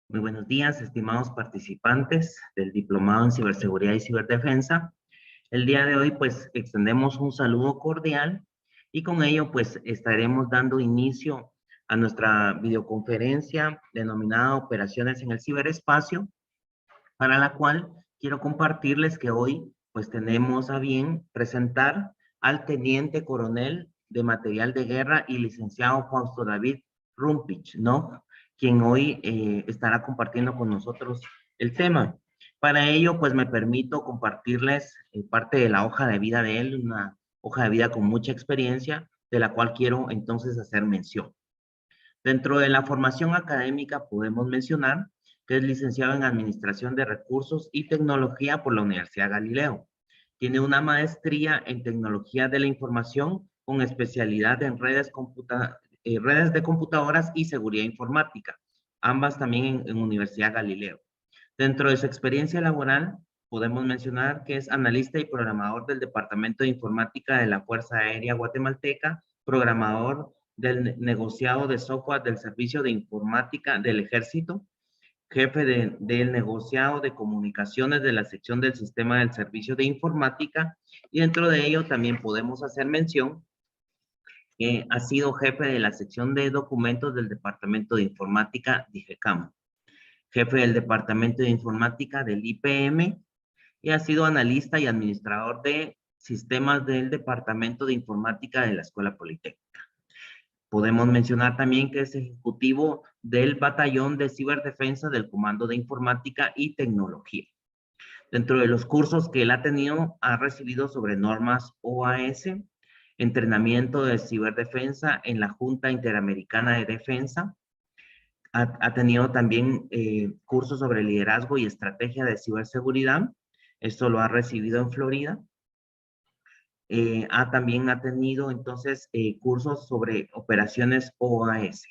Muy buenos días, estimados participantes del Diplomado en Ciberseguridad y Ciberdefensa. El día de hoy, pues, extendemos un saludo cordial y con ello, pues, estaremos dando inicio a nuestra videoconferencia denominada Operaciones en el Ciberespacio, para la cual quiero compartirles que hoy, pues, tenemos a bien presentar al Teniente Coronel de Material de Guerra y licenciado Fausto David Rumpich, ¿no? Quien hoy estará compartiendo con nosotros el tema. Para ello, pues me permito compartirles parte de la hoja de vida de él, una hoja de vida con mucha experiencia, de la cual quiero entonces hacer mención. Dentro de la formación académica podemos mencionar que es licenciado en Administración de Recursos y Tecnología por la Universidad Galileo. Tiene una maestría en Tecnología de la Información con especialidad en redes de computadoras y seguridad informática, ambas también en Universidad Galileo. Dentro de su experiencia laboral, podemos mencionar que es analista y programador del Departamento de Informática de la Fuerza Aérea Guatemalteca, programador del negociado de software del Servicio de Informática del Ejército, jefe del negociado de comunicaciones de la sección del sistema del Servicio de Informática, y dentro de ello también podemos hacer mención que ha sido jefe de la sección de documentos del Departamento de Informática DIGECAM, jefe del Departamento de Informática del IPM y ha sido analista y administrador de sistemas del Departamento de Informática de la Escuela Politécnica. Podemos mencionar también que es ejecutivo del Batallón de Ciberdefensa del Comando de Informática y Tecnología. Dentro de los cursos que él ha tenido, ha recibido sobre normas OAS, entrenamiento de ciberdefensa en la Junta Interamericana de Defensa, ha tenido también cursos sobre liderazgo y estrategia de ciberseguridad. Esto lo ha recibido en Florida. También ha tenido entonces cursos sobre operaciones OAS.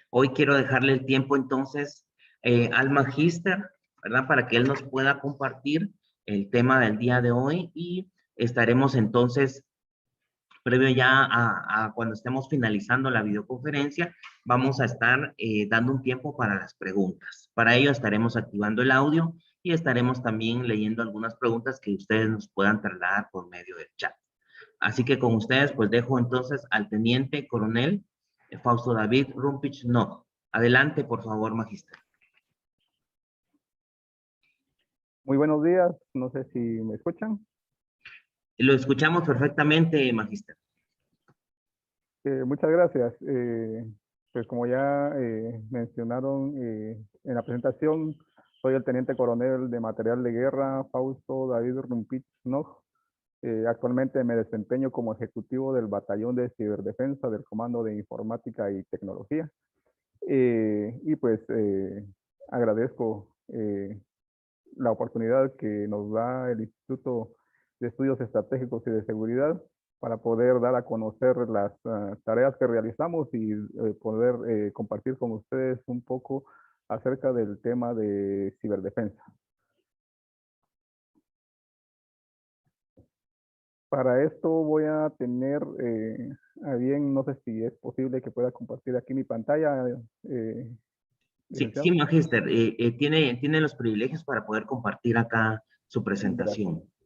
Hoy quiero dejarle el tiempo entonces al magíster, ¿verdad? Para que él nos pueda compartir el tema del día de hoy y estaremos entonces previo ya a cuando estemos finalizando la videoconferencia, vamos a estar dando un tiempo para las preguntas. Para ello estaremos activando el audio y estaremos también leyendo algunas preguntas que ustedes nos puedan trasladar por medio del chat. Así que con ustedes, pues dejo entonces al Teniente Coronel Fausto David Rumpich. No, adelante, por favor, magíster. Muy buenos días, no sé si me escuchan. Lo escuchamos perfectamente, magíster. Muchas gracias. Pues como ya mencionaron en la presentación, soy el Teniente Coronel de Material de Guerra, Fausto David Rumpich Nog. Actualmente me desempeño como ejecutivo del Batallón de Ciberdefensa del Comando de Informática y Tecnología. Y pues agradezco la oportunidad que nos da el Instituto de Estudios Estratégicos y de Seguridad para poder dar a conocer las tareas que realizamos y poder compartir con ustedes un poco acerca del tema de ciberdefensa. Para esto voy a tener a bien, no sé si es posible que pueda compartir aquí mi pantalla. Sí, magíster, tiene los privilegios para poder compartir acá su presentación. Gracias.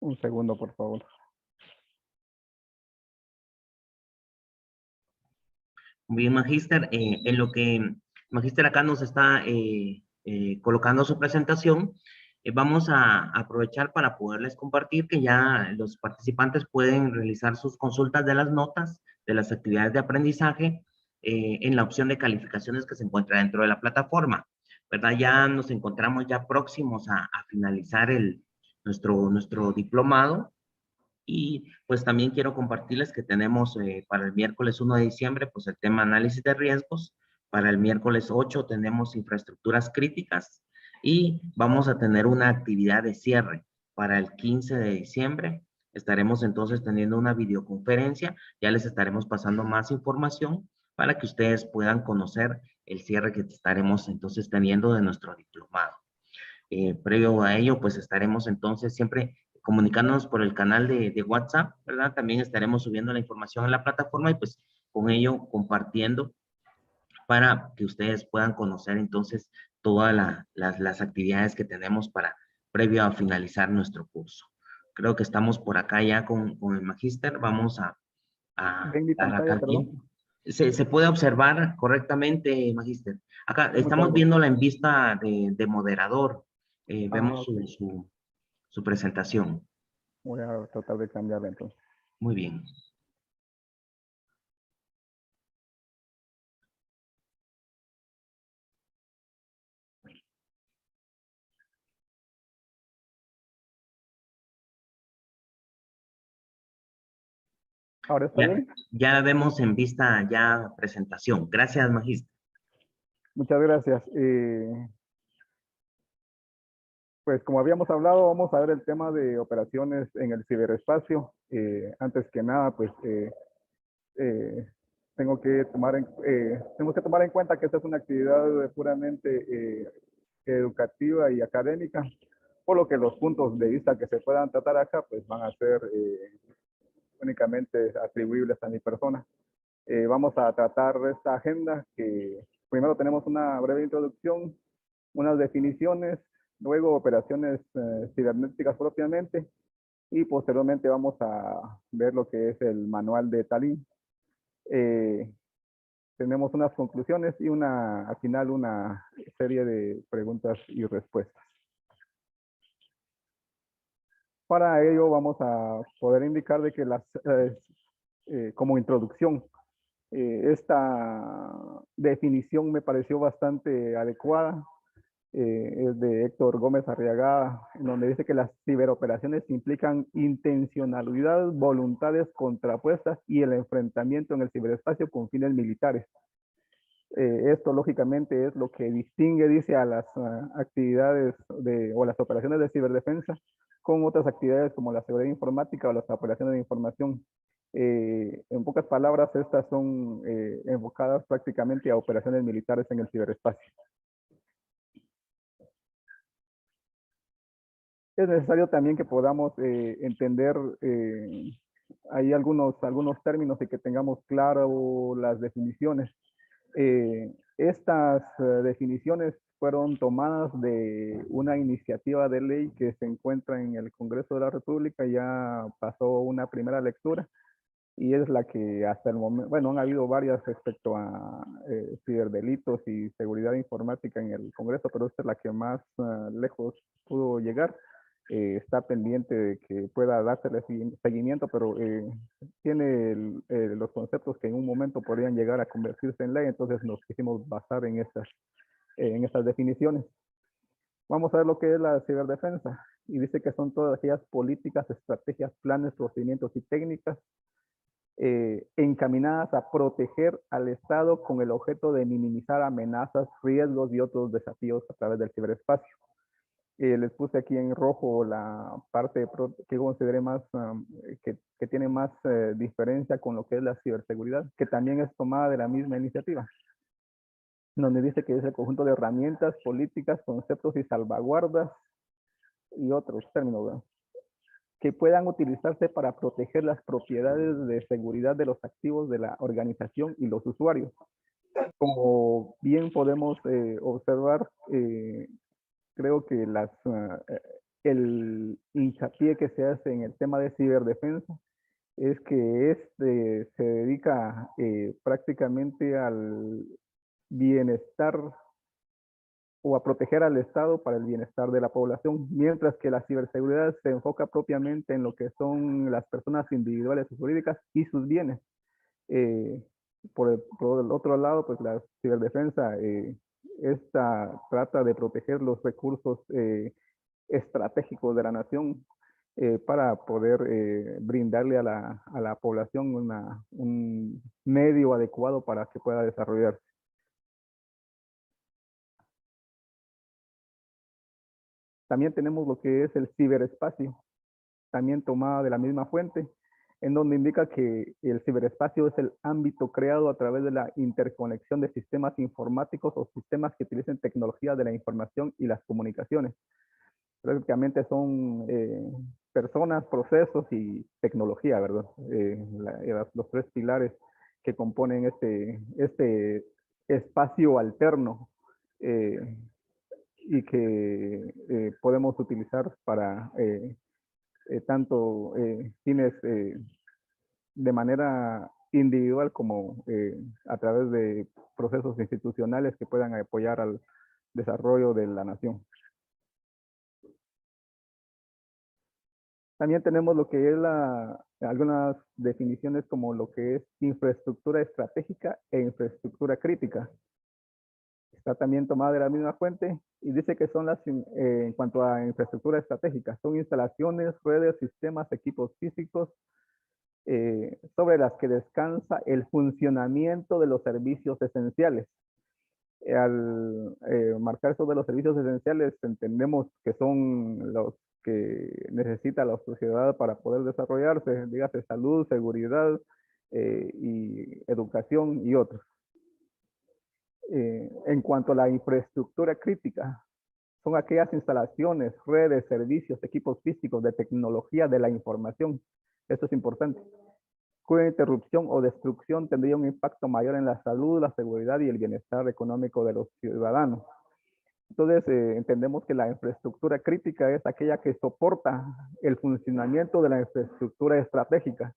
Un segundo, por favor. Bien, Magíster, en lo que Magíster acá nos está colocando su presentación, vamos a aprovechar para poderles compartir que ya los participantes pueden realizar sus consultas de las notas de las actividades de aprendizaje en la opción de calificaciones que se encuentra dentro de la plataforma, ¿verdad? Ya nos encontramos ya próximos a finalizar nuestro diplomado. Y pues también quiero compartirles que tenemos para el miércoles 1 de diciembre, pues el tema análisis de riesgos. Para el miércoles 8 tenemos infraestructuras críticas y vamos a tener una actividad de cierre. Para el 15 de diciembre estaremos entonces teniendo una videoconferencia. Ya les estaremos pasando más información para que ustedes puedan conocer el cierre que estaremos entonces teniendo de nuestro diplomado. Previo a ello, pues estaremos entonces siempre comunicándonos por el canal de WhatsApp, ¿verdad? También estaremos subiendo la información en la plataforma y pues con ello compartiendo para que ustedes puedan conocer entonces todas las actividades que tenemos para previo a finalizar nuestro curso. Creo que estamos por acá ya con el magíster. Vamos a Ven mi dar pantalla, acá perdón. bien. Se puede observar correctamente, magíster. Acá Muchas estamos gracias. viéndola en vista de moderador. Vemos Ok. su presentación. Voy a tratar de cambiarla entonces. Muy bien. ¿Ahora está Ya, bien? ya vemos en vista ya presentación. Gracias, magíster. Muchas gracias. Pues como habíamos hablado, vamos a ver el tema de operaciones en el ciberespacio. Antes que nada, pues eh, tengo que tomar en cuenta que esta es una actividad puramente educativa y académica, por lo que los puntos de vista que se puedan tratar acá, pues van a ser únicamente atribuibles a mi persona. Vamos a tratar esta agenda que primero tenemos una breve introducción, unas definiciones, luego operaciones cibernéticas propiamente y posteriormente vamos a ver lo que es el manual de Tallinn. Tenemos unas conclusiones y al final una serie de preguntas y respuestas. Para ello vamos a poder indicar de que como introducción, esta definición me pareció bastante adecuada. Es de Héctor Gómez Arriagada, en donde dice que las ciberoperaciones implican intencionalidad, voluntades contrapuestas y el enfrentamiento en el ciberespacio con fines militares. Esto lógicamente es lo que distingue, dice, a las actividades o las operaciones de ciberdefensa con otras actividades como la seguridad informática o las operaciones de información. En pocas palabras, estas son enfocadas prácticamente a operaciones militares en el ciberespacio. Es necesario también que podamos entender hay algunos términos y que tengamos claro las definiciones. Estas definiciones fueron tomadas de una iniciativa de ley que se encuentra en el Congreso de la República, ya pasó una primera lectura y es la que hasta el momento, bueno, han habido varias respecto a ciberdelitos y seguridad informática en el Congreso, pero esta es la que más lejos pudo llegar. Está pendiente de que pueda dársele seguimiento, pero tiene los conceptos que en un momento podrían llegar a convertirse en ley, entonces nos quisimos basar en estas definiciones. Vamos a ver lo que es la ciberdefensa, y dice que son todas aquellas políticas, estrategias, planes, procedimientos y técnicas encaminadas a proteger al Estado con el objeto de minimizar amenazas, riesgos y otros desafíos a través del ciberespacio. Les puse aquí en rojo la parte que consideré más, que tiene más diferencia con lo que es la ciberseguridad, que también es tomada de la misma iniciativa, donde dice que es el conjunto de herramientas, políticas, conceptos y salvaguardas y otros términos, ¿verdad?, que puedan utilizarse para proteger las propiedades de seguridad de los activos de la organización y los usuarios. Como bien podemos observar, creo que el hincapié que se hace en el tema de ciberdefensa es que este se dedica prácticamente al bienestar o a proteger al Estado para el bienestar de la población, mientras que la ciberseguridad se enfoca propiamente en lo que son las personas individuales y jurídicas y sus bienes. Eh, por el otro lado, pues la ciberdefensa, esta trata de proteger los recursos estratégicos de la nación para poder brindarle a la población un medio adecuado para que pueda desarrollarse. También tenemos lo que es el ciberespacio, también tomada de la misma fuente, en donde indica que el ciberespacio es el ámbito creado a través de la interconexión de sistemas informáticos o sistemas que utilicen tecnología de la información y las comunicaciones. Prácticamente son personas, procesos y tecnología, ¿verdad? Los tres pilares que componen este espacio alterno y que podemos utilizar para tanto fines de manera individual como a través de procesos institucionales que puedan apoyar al desarrollo de la nación. También tenemos lo que es algunas definiciones como lo que es infraestructura estratégica e infraestructura crítica. Está también tomada de la misma fuente y dice que son en cuanto a infraestructura estratégica, son instalaciones, redes, sistemas, equipos físicos sobre las que descansa el funcionamiento de los servicios esenciales. Al marcar sobre los servicios esenciales, entendemos que son los que necesita la sociedad para poder desarrollarse, dígase salud, seguridad y educación y otros. En cuanto a la infraestructura crítica, son aquellas instalaciones, redes, servicios, equipos físicos de tecnología de la información. Esto es importante. Cuya interrupción o destrucción tendría un impacto mayor en la salud, la seguridad y el bienestar económico de los ciudadanos. Entonces, entendemos que la infraestructura crítica es aquella que soporta el funcionamiento de la infraestructura estratégica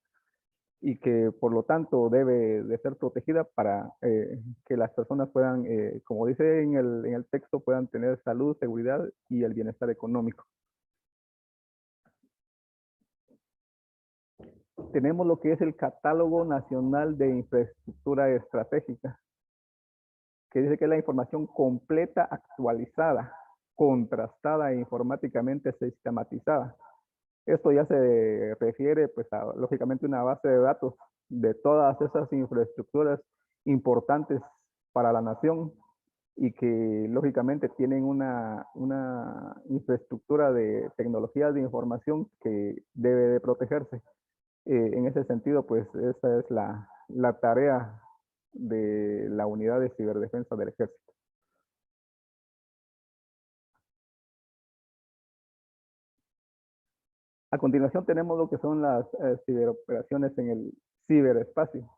y que por lo tanto debe de ser protegida para que las personas puedan, como dice en el texto, puedan tener salud, seguridad y el bienestar económico. Tenemos lo que es el Catálogo Nacional de Infraestructura Estratégica, que dice que es la información completa, actualizada, contrastada e informáticamente sistematizada. Esto ya se refiere, pues, lógicamente, una base de datos de todas esas infraestructuras importantes para la nación y que, lógicamente, tienen una infraestructura de tecnologías de información que debe de protegerse. En ese sentido, pues, esa es la tarea de la unidad de ciberdefensa del ejército. A continuación tenemos lo que son las ciberoperaciones en el ciberespacio.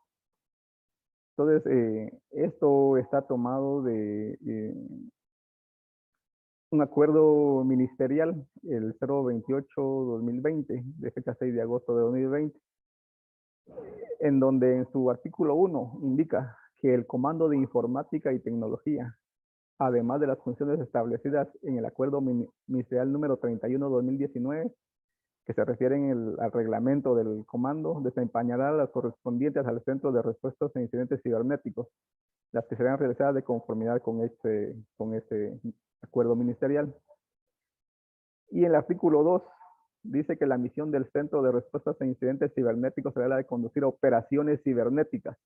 Entonces, esto está tomado de un acuerdo ministerial, el 028-2020, de fecha 6 de agosto de 2020, en donde en su artículo 1 indica que el Comando de Informática y Tecnología, además de las funciones establecidas en el acuerdo ministerial número 31-2019, que se refieren al reglamento del comando, desempeñará las correspondientes al Centro de Respuestas a Incidentes Cibernéticos, las que serán realizadas de conformidad con este acuerdo ministerial. Y en el artículo 2 dice que la misión del Centro de Respuestas a Incidentes Cibernéticos será la de conducir operaciones cibernéticas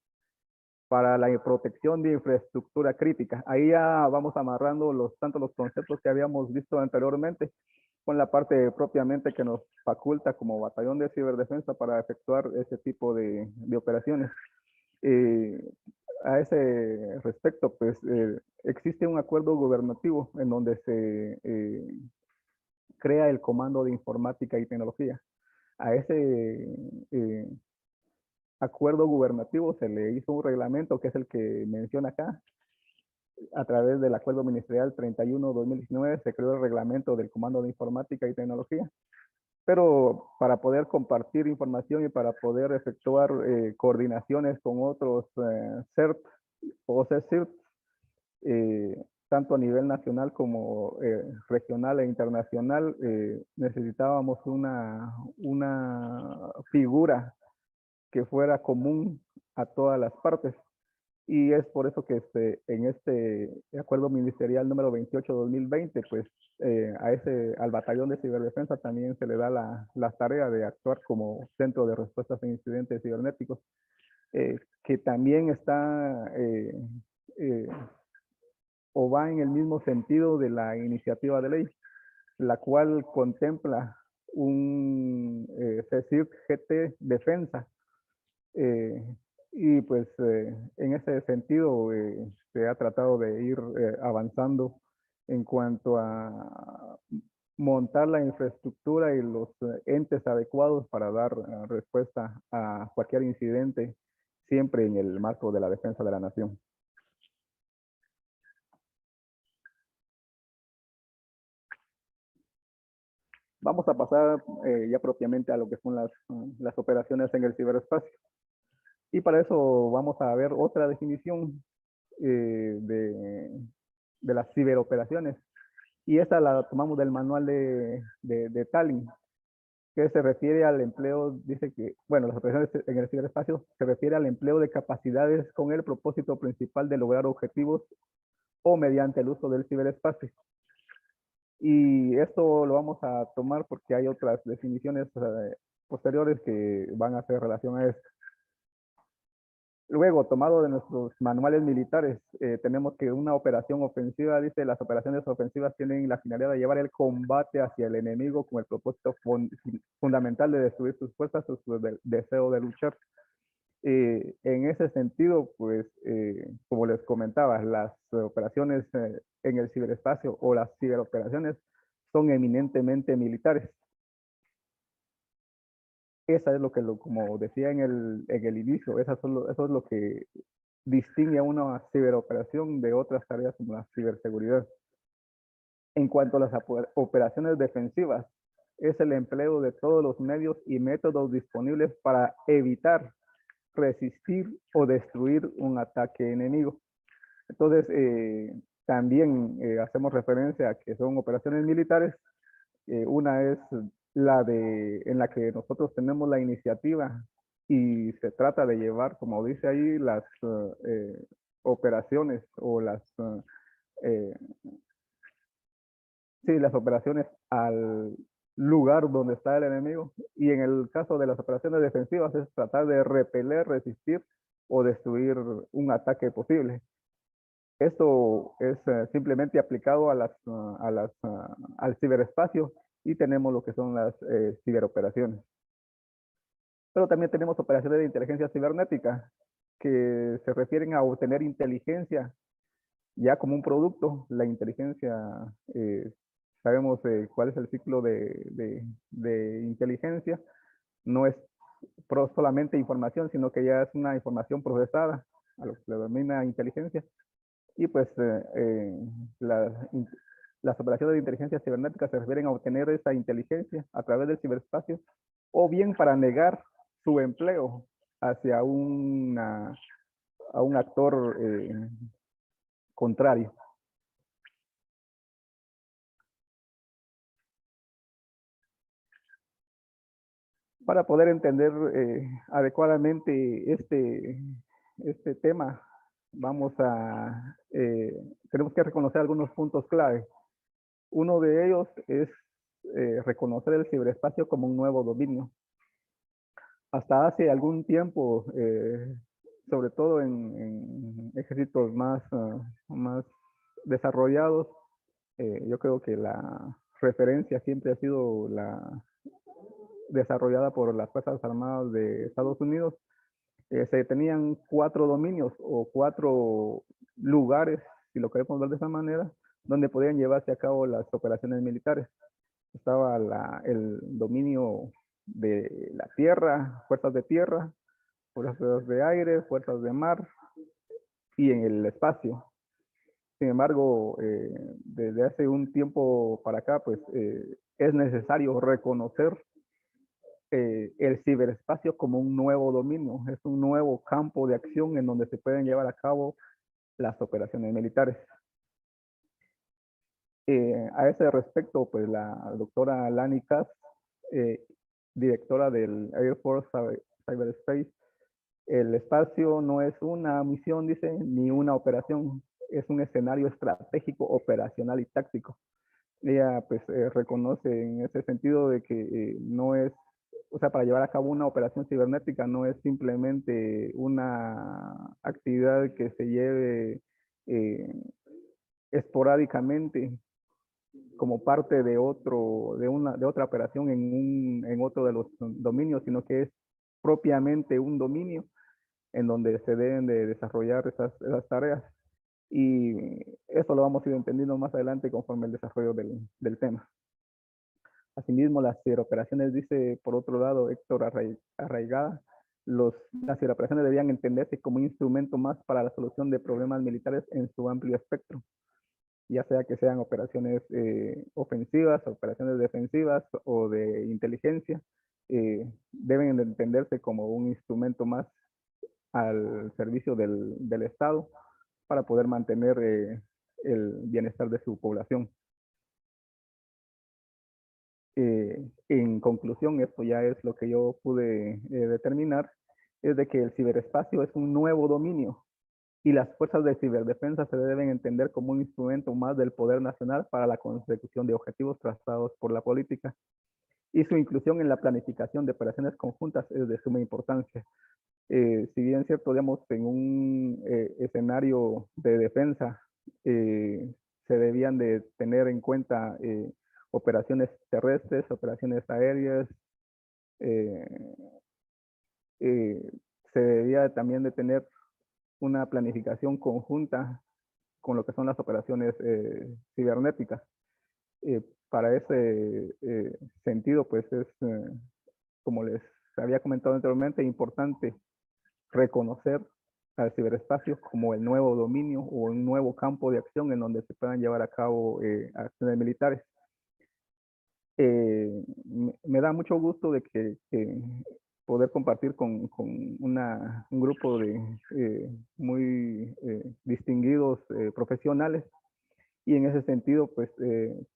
para la protección de infraestructura crítica. Ahí ya vamos amarrando tanto los conceptos que habíamos visto anteriormente con la parte propiamente que nos faculta como batallón de ciberdefensa para efectuar ese tipo de operaciones. A ese respecto, pues existe un acuerdo gubernativo en donde se crea el Comando de Informática y Tecnología. A ese acuerdo gubernativo se le hizo un reglamento que es el que menciona acá, a través del Acuerdo Ministerial 31/2019 se creó el reglamento del Comando de Informática y Tecnología, pero para poder compartir información y para poder efectuar coordinaciones con otros CERT o CECIRT, tanto a nivel nacional como regional e internacional, necesitábamos una figura que fuera común a todas las partes. Y es por eso que en este acuerdo ministerial número 28/2020, pues al batallón de ciberdefensa también se le da la tarea de actuar como centro de respuestas en incidentes cibernéticos, que también está o va en el mismo sentido de la iniciativa de ley, la cual contempla un CECIRT GT Defensa. Y pues en ese sentido se ha tratado de ir avanzando en cuanto a montar la infraestructura y los entes adecuados para dar respuesta a cualquier incidente, siempre en el marco de la defensa de la nación. Vamos a pasar ya propiamente a lo que son las operaciones en el ciberespacio. Y para eso vamos a ver otra definición de las ciberoperaciones. Y esta la tomamos del manual de Tallinn, que se refiere al empleo, dice que, bueno, las operaciones en el ciberespacio se refiere al empleo de capacidades con el propósito principal de lograr objetivos o mediante el uso del ciberespacio. Y esto lo vamos a tomar porque hay otras definiciones posteriores que van a hacer relación a esto. Luego, tomado de nuestros manuales militares, tenemos que una operación ofensiva, dice, las operaciones ofensivas tienen la finalidad de llevar el combate hacia el enemigo con el propósito fundamental de destruir sus fuerzas o su deseo de luchar. En ese sentido, pues, como les comentaba, las operaciones en el ciberespacio o las ciberoperaciones son eminentemente militares. Esa es lo que, como decía en el inicio, eso es lo que distingue a una ciberoperación de otras tareas como la ciberseguridad. En cuanto a las operaciones defensivas, es el empleo de todos los medios y métodos disponibles para evitar, resistir o destruir un ataque enemigo. Entonces, también hacemos referencia a que son operaciones militares. Una es en la que nosotros tenemos la iniciativa y se trata de llevar, como dice ahí, las operaciones o las operaciones al lugar donde está el enemigo. Y en el caso de las operaciones defensivas es tratar de repeler, resistir o destruir un ataque posible. Esto es simplemente aplicado al ciberespacio y tenemos lo que son las ciberoperaciones. Pero también tenemos operaciones de inteligencia cibernética que se refieren a obtener inteligencia ya como un producto. La inteligencia, sabemos cuál es el ciclo de inteligencia. No es solamente información, sino que ya es una información procesada, a lo que se denomina inteligencia. Y pues las operaciones de inteligencia cibernética se refieren a obtener esa inteligencia a través del ciberespacio o bien para negar su empleo hacia a un actor contrario. Para poder entender adecuadamente este tema, tenemos que reconocer algunos puntos clave. Uno de ellos es reconocer el ciberespacio como un nuevo dominio. Hasta hace algún tiempo, sobre todo en ejércitos más desarrollados, yo creo que la referencia siempre ha sido desarrollada por las Fuerzas Armadas de Estados Unidos. Se tenían 4 dominios o 4 lugares, si lo queremos ver de esa manera, donde podían llevarse a cabo las operaciones militares. Estaba el dominio de la tierra, fuerzas de tierra, fuerzas de aire, fuerzas de mar y en el espacio. Sin embargo, desde hace un tiempo para acá, pues es necesario reconocer el ciberespacio como un nuevo dominio, es un nuevo campo de acción en donde se pueden llevar a cabo las operaciones militares. A ese respecto, pues la doctora Lani Kass, directora del Air Force Cyberspace, el espacio no es una misión, dice, ni una operación, es un escenario estratégico, operacional y táctico. Ella pues reconoce en ese sentido de que no es, o sea, para llevar a cabo una operación cibernética no es simplemente una actividad que se lleve esporádicamente como parte de de otra operación en otro de los dominios, sino que es propiamente un dominio en donde se deben de desarrollar esas tareas. Y eso lo vamos a ir entendiendo más adelante conforme el desarrollo del tema. Asimismo, las ciberoperaciones, dice por otro lado Héctor Arraigada, las ciberoperaciones debían entenderse como un instrumento más para la solución de problemas militares en su amplio espectro, ya sea que sean operaciones ofensivas, operaciones defensivas o de inteligencia, deben entenderse como un instrumento más al servicio del Estado para poder mantener el bienestar de su población. En conclusión, esto ya es lo que yo pude determinar, es de que el ciberespacio es un nuevo dominio y las fuerzas de ciberdefensa se deben entender como un instrumento más del poder nacional para la consecución de objetivos trazados por la política. Y su inclusión en la planificación de operaciones conjuntas es de suma importancia. Si bien es cierto, digamos, en un escenario de defensa se debían de tener en cuenta operaciones terrestres, operaciones aéreas, eh, eh, se debía también de tener una planificación conjunta con lo que son las operaciones cibernéticas. Para ese sentido, pues es, como les había comentado anteriormente, importante reconocer al ciberespacio como el nuevo dominio o un nuevo campo de acción en donde se puedan llevar a cabo acciones militares. Me da mucho gusto de que poder compartir con un grupo de muy distinguidos profesionales, y en ese sentido pues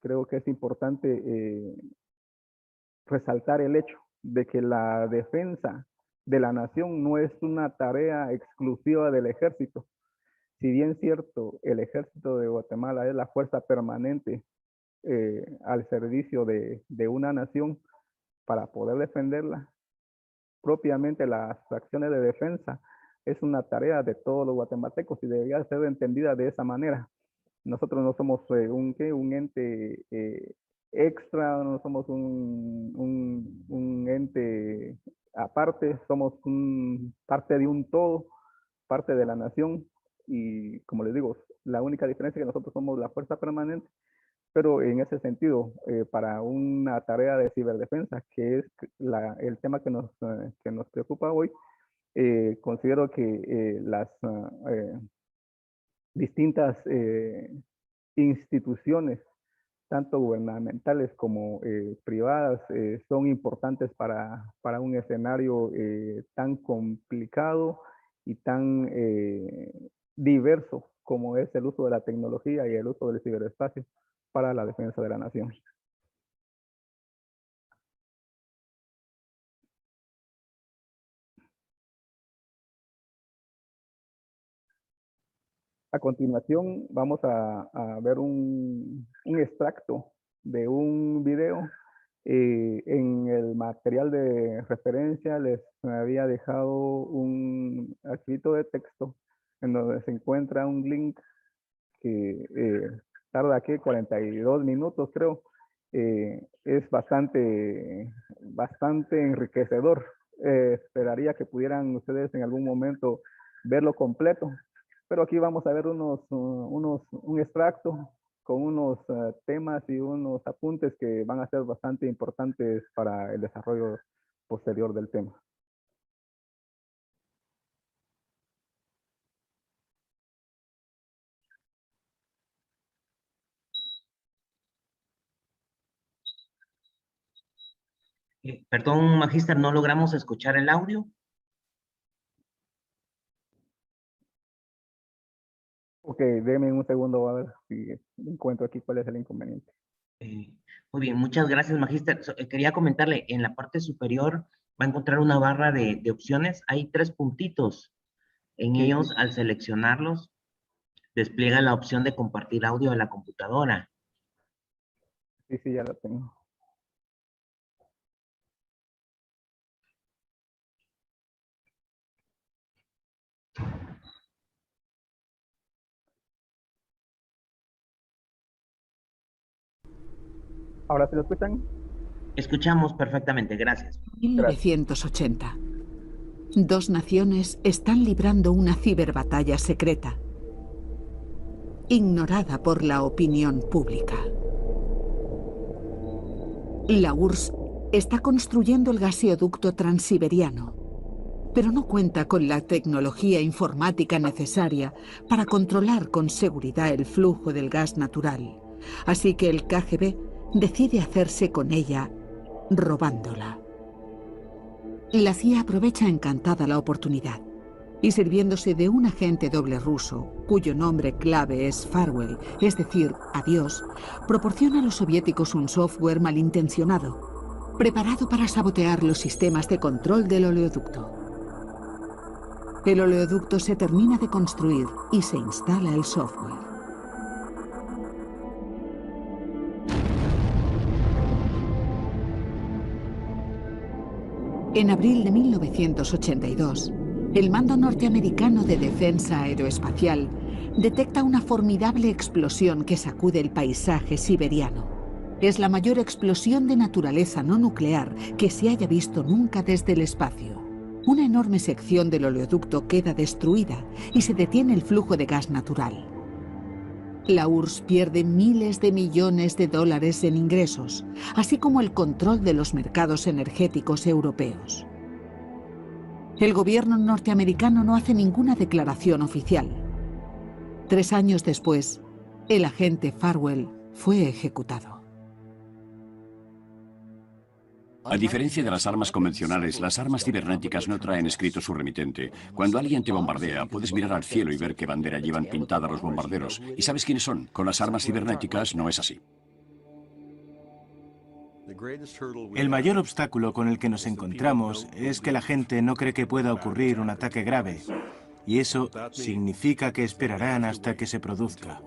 creo que es importante resaltar el hecho de que la defensa de la nación no es una tarea exclusiva del ejército. Si bien cierto, el ejército de Guatemala es la fuerza permanente al servicio de una nación para poder defenderla, propiamente las acciones de defensa es una tarea de todos los guatemaltecos y debería ser entendida de esa manera. Nosotros no somos un ente extra, no somos un ente aparte, somos parte de un todo, parte de la nación, y como les digo, la única diferencia es que nosotros somos la fuerza permanente, pero en ese sentido, para una tarea de ciberdefensa, que es el tema que nos preocupa hoy, considero que las distintas instituciones, tanto gubernamentales como privadas, son importantes para un escenario tan complicado y tan diverso como es el uso de la tecnología y el uso del ciberespacio para la defensa de la nación. A continuación vamos a ver un extracto de un video. En el material de referencia les había dejado un archivo de texto en donde se encuentra un link que tarda aquí 42 minutos, creo. Es bastante enriquecedor. Esperaría que pudieran ustedes en algún momento verlo completo, pero aquí vamos a ver un extracto con unos temas y unos apuntes que van a ser bastante importantes para el desarrollo posterior del tema. Perdón, Magíster, no logramos escuchar el audio. Ok, déme un segundo a ver si encuentro aquí cuál es el inconveniente. Muy bien, muchas gracias, Magíster. Quería comentarle, en la parte superior va a encontrar una barra de opciones. Hay 3 puntitos. En Sí, ellos, al seleccionarlos, despliega la opción de compartir audio de la computadora. sí, ya lo tengo. ¿Ahora se lo escuchan? Escuchamos perfectamente, gracias. 1980. Dos naciones están librando una ciberbatalla secreta, ignorada por la opinión pública. La URSS está construyendo el gaseoducto transiberiano, pero no cuenta con la tecnología informática necesaria para controlar con seguridad el flujo del gas natural. Así que el KGB decide hacerse con ella, robándola. La CIA aprovecha encantada la oportunidad y, sirviéndose de un agente doble ruso, cuyo nombre clave es Farewell, es decir, adiós, proporciona a los soviéticos un software malintencionado, preparado para sabotear los sistemas de control del oleoducto. El oleoducto se termina de construir y se instala el software. En abril de 1982, el Mando Norteamericano de Defensa Aeroespacial detecta una formidable explosión que sacude el paisaje siberiano. Es la mayor explosión de naturaleza no nuclear que se haya visto nunca desde el espacio. Una enorme sección del oleoducto queda destruida y se detiene el flujo de gas natural. La URSS pierde miles de millones de dólares en ingresos, así como el control de los mercados energéticos europeos. El gobierno norteamericano no hace ninguna declaración oficial. 3 años después, el agente Farewell fue ejecutado. A diferencia de las armas convencionales, las armas cibernéticas no traen escrito su remitente. Cuando alguien te bombardea, puedes mirar al cielo y ver qué bandera llevan pintada los bombarderos. ¿Y sabes quiénes son? Con las armas cibernéticas no es así. El mayor obstáculo con el que nos encontramos es que la gente no cree que pueda ocurrir un ataque grave, y eso significa que esperarán hasta que se produzca.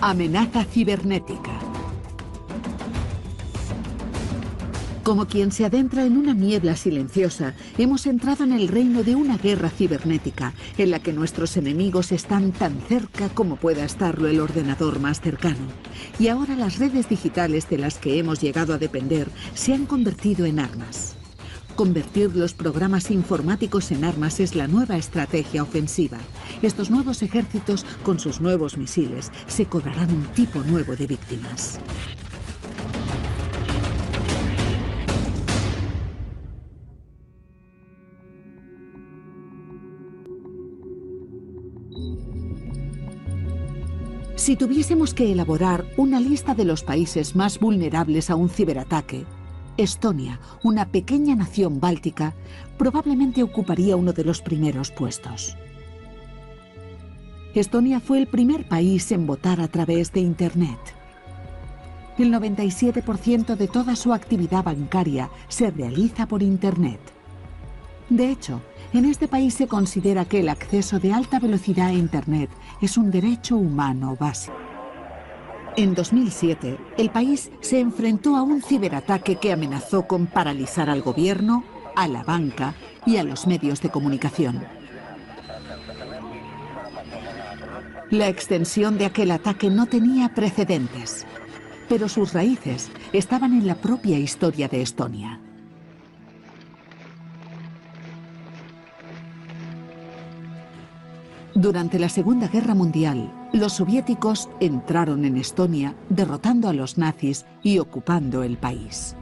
Amenaza cibernética. Como quien se adentra en una niebla silenciosa, hemos entrado en el reino de una guerra cibernética, en la que nuestros enemigos están tan cerca como pueda estarlo el ordenador más cercano. Y ahora las redes digitales de las que hemos llegado a depender se han convertido en armas. Convertir los programas informáticos en armas es la nueva estrategia ofensiva. Estos nuevos ejércitos, con sus nuevos misiles, se cobrarán un tipo nuevo de víctimas. Si tuviésemos que elaborar una lista de los países más vulnerables a un ciberataque, Estonia, una pequeña nación báltica, probablemente ocuparía uno de los primeros puestos. Estonia fue el primer país en votar a través de Internet. El 97% de toda su actividad bancaria se realiza por Internet. De hecho, en este país se considera que el acceso de alta velocidad a Internet es un derecho humano básico. En 2007, el país se enfrentó a un ciberataque que amenazó con paralizar al gobierno, a la banca y a los medios de comunicación. La extensión de aquel ataque no tenía precedentes, pero sus raíces estaban en la propia historia de Estonia. Durante la Segunda Guerra Mundial, los soviéticos entraron en Estonia, derrotando a los nazis y ocupando el país.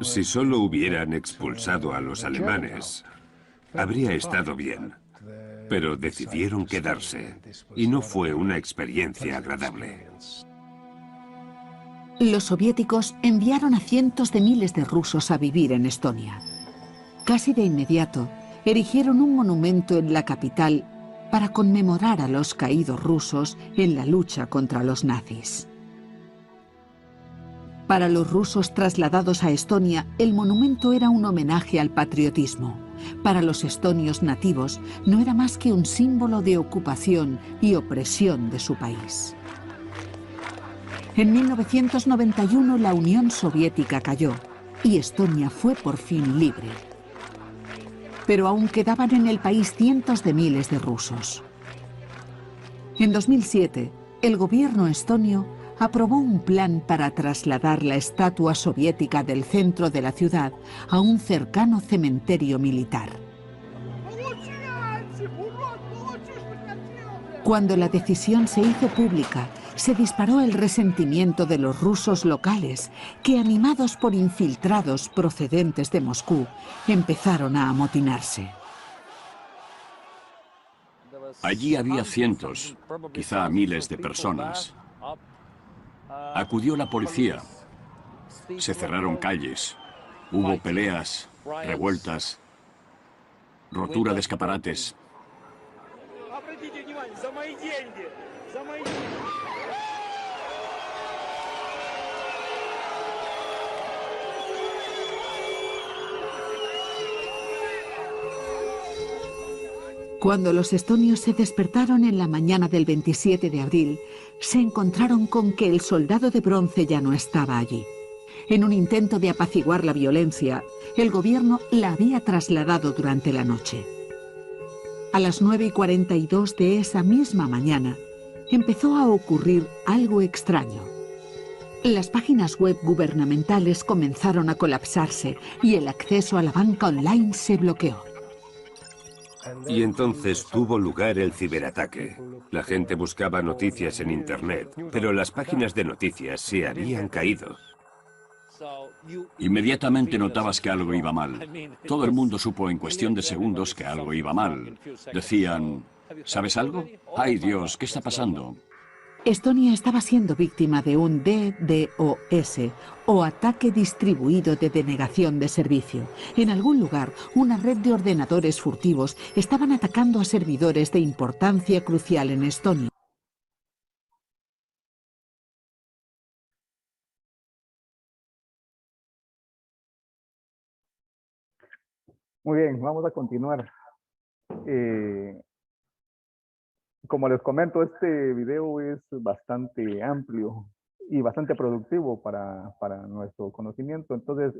Si solo hubieran expulsado a los alemanes, habría estado bien. pero decidieron quedarse y no fue una experiencia agradable. Los soviéticos enviaron a cientos de miles de rusos a vivir en Estonia. Casi de inmediato, erigieron un monumento en la capital para conmemorar a los caídos rusos en la lucha contra los nazis. Para los rusos trasladados a Estonia, el monumento era un homenaje al patriotismo. Para los estonios nativos, no era más que un símbolo de ocupación y opresión de su país. En 1991 la Unión Soviética cayó y Estonia fue por fin libre. Pero aún quedaban en el país cientos de miles de rusos. En 2007, el gobierno estonio aprobó un plan para trasladar la estatua soviética del centro de la ciudad a un cercano cementerio militar. Cuando la decisión se hizo pública, se disparó el resentimiento de los rusos locales, que, animados por infiltrados procedentes de Moscú, empezaron a amotinarse. Allí había cientos, quizá miles de personas. Acudió la policía. Se cerraron calles. Hubo peleas, revueltas, rotura de escaparates. Cuando los estonios se despertaron en la mañana del 27 de abril, se encontraron con que el soldado de bronce ya no estaba allí. En un intento de apaciguar la violencia, el gobierno la había trasladado durante la noche. A las 9:42 de esa misma mañana, empezó a ocurrir algo extraño. Las páginas web gubernamentales comenzaron a colapsarse y el acceso a la banca online se bloqueó. Y entonces tuvo lugar el ciberataque. La gente buscaba noticias en Internet, pero las páginas de noticias se habían caído. Inmediatamente notabas que algo iba mal. Todo el mundo supo en cuestión de segundos que algo iba mal. Decían, ¿sabes algo? ¡Ay Dios! ¿Qué está pasando? Estonia estaba siendo víctima de un DDoS, o ataque distribuido de denegación de servicio. En algún lugar, una red de ordenadores furtivos estaban atacando a servidores de importancia crucial en Estonia. Muy bien, vamos a continuar. Como les comento, este video es bastante amplio y bastante productivo para nuestro conocimiento. Entonces,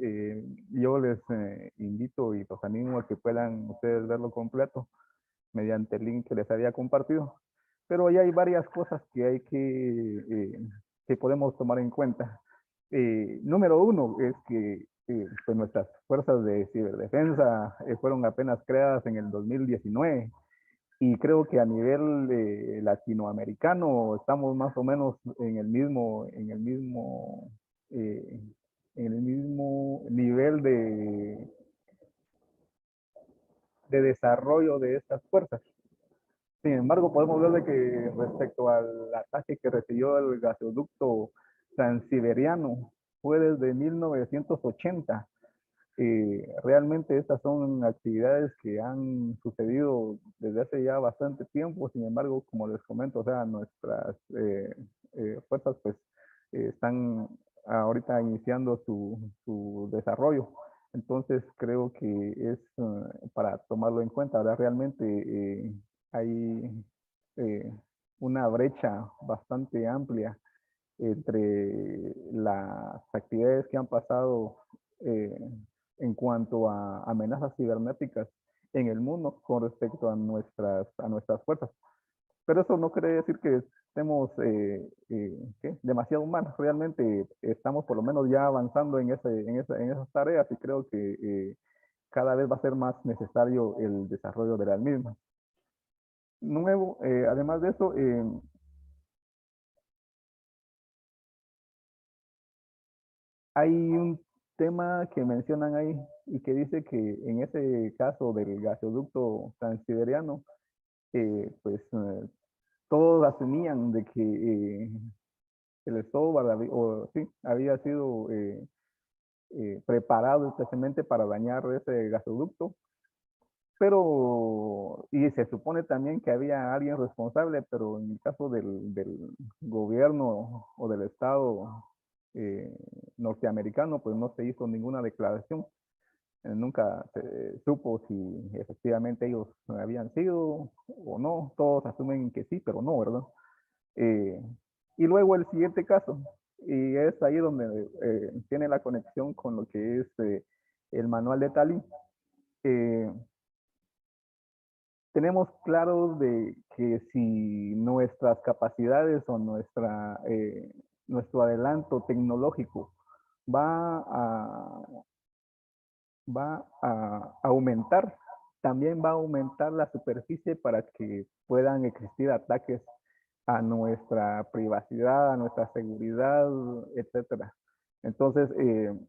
yo les invito y los animo a que puedan ustedes verlo completo mediante el link que les había compartido. Pero ya hay varias cosas que hay que podemos tomar en cuenta. Número uno es que pues nuestras fuerzas de ciberdefensa fueron apenas creadas en el 2019. Y creo que a nivel latinoamericano estamos más o menos en el mismo nivel de desarrollo de estas fuerzas. Sin embargo, podemos ver de que respecto al ataque que recibió el gasoducto transiberiano fue desde 1980. Realmente estas son actividades que han sucedido desde hace ya bastante tiempo. Sin embargo, como les comento, o sea, nuestras fuerzas pues están ahorita iniciando su desarrollo. Entonces creo que es para tomarlo en cuenta. Ahora realmente hay una brecha bastante amplia entre las actividades que han pasado en cuanto a amenazas cibernéticas en el mundo con respecto a nuestras fuerzas. Pero eso no quiere decir que estemos demasiado mal. Realmente estamos por lo menos ya avanzando en esas tareas y creo que cada vez va a ser más necesario el desarrollo de las mismas. Nuevo, además de eso, hay un tema que mencionan ahí y que dice que en ese caso del gasoducto transiberiano, todos asumían de que el software había sido preparado especialmente para dañar ese gasoducto, pero, y se supone también que había alguien responsable, pero en el caso del gobierno o del Estado norteamericano, pues no se hizo ninguna declaración. Nunca se supo si efectivamente ellos habían sido o no. Todos asumen que sí, pero no, ¿verdad? Y luego el siguiente caso, y es ahí donde tiene la conexión con lo que es el manual de Tallinn. Tenemos claro de que si nuestras capacidades o nuestro adelanto tecnológico va a aumentar, también va a aumentar la superficie para que puedan existir ataques a nuestra privacidad, a nuestra seguridad, etcétera. Entonces, en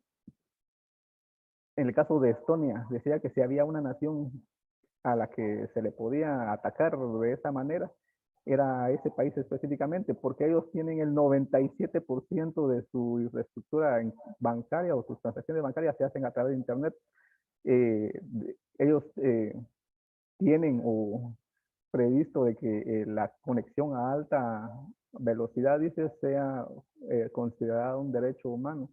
el caso de Estonia, decía que si había una nación a la que se le podía atacar de esa manera, era ese país específicamente, porque ellos tienen el 97% de su infraestructura bancaria o sus transacciones bancarias se hacen a través de Internet. Ellos tienen o previsto de que la conexión a alta velocidad, dice, sea considerada un derecho humano.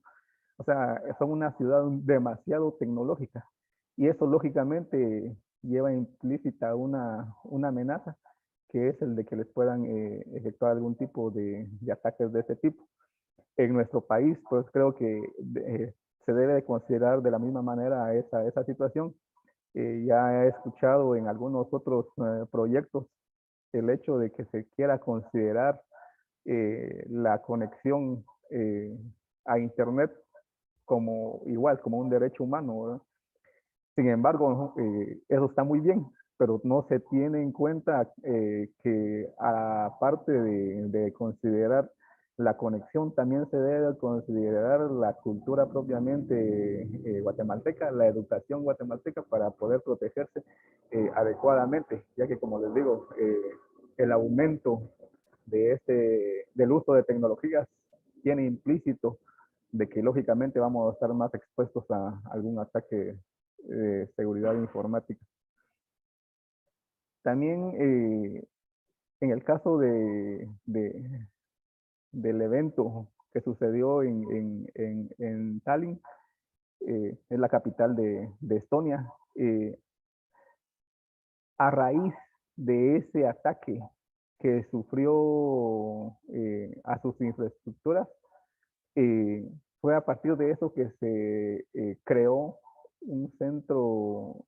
O sea, son una ciudad demasiado tecnológica y eso lógicamente lleva implícita una amenaza, que es el de que les puedan efectuar algún tipo de ataques de ese tipo. En nuestro país, pues creo que se debe de considerar de la misma manera esa situación. Ya he escuchado en algunos otros proyectos el hecho de que se quiera considerar la conexión a Internet como igual, como un derecho humano, ¿verdad? Sin embargo, eso está muy bien, pero no se tiene en cuenta que aparte de considerar la conexión, también se debe considerar la cultura propiamente guatemalteca, la educación guatemalteca para poder protegerse adecuadamente, ya que como les digo, el aumento del uso de tecnologías tiene implícito de que lógicamente vamos a estar más expuestos a algún ataque de seguridad informática. También en el caso del evento que sucedió en Tallinn, es la capital de Estonia, a raíz de ese ataque que sufrió a sus infraestructuras, fue a partir de eso que se creó un centro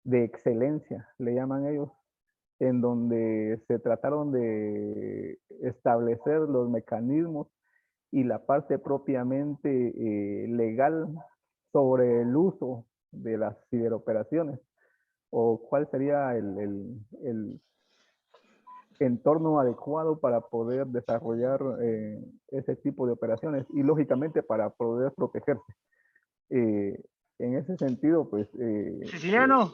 de excelencia, le llaman ellos, en donde se trataron de establecer los mecanismos y la parte propiamente legal sobre el uso de las ciberoperaciones, o cuál sería el entorno adecuado para poder desarrollar ese tipo de operaciones y lógicamente para poder protegerse. En ese sentido, pues, Siciliano.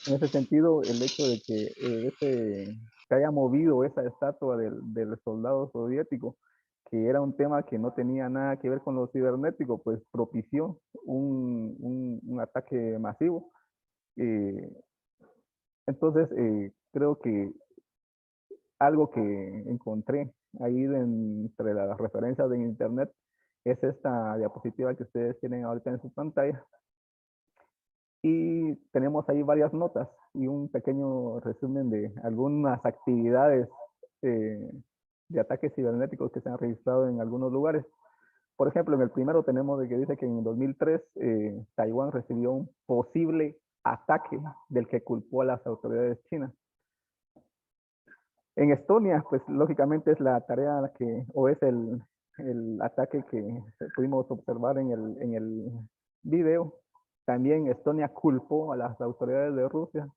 en ese sentido, el hecho de que se haya movido esa estatua del soldado soviético, que era un tema que no tenía nada que ver con lo cibernético, pues propició un ataque masivo. Entonces, creo que algo que encontré ahí entre las referencias de internet es esta diapositiva que ustedes tienen ahorita en su pantalla. Y tenemos ahí varias notas y un pequeño resumen de algunas actividades de ataques cibernéticos que se han registrado en algunos lugares. Por ejemplo, en el primero tenemos de que dice que en 2003 Taiwán recibió un posible ataque del que culpó a las autoridades chinas. En Estonia, pues lógicamente es la tarea o es el ataque que pudimos observar en el video. También Estonia culpó a las autoridades de Rusia.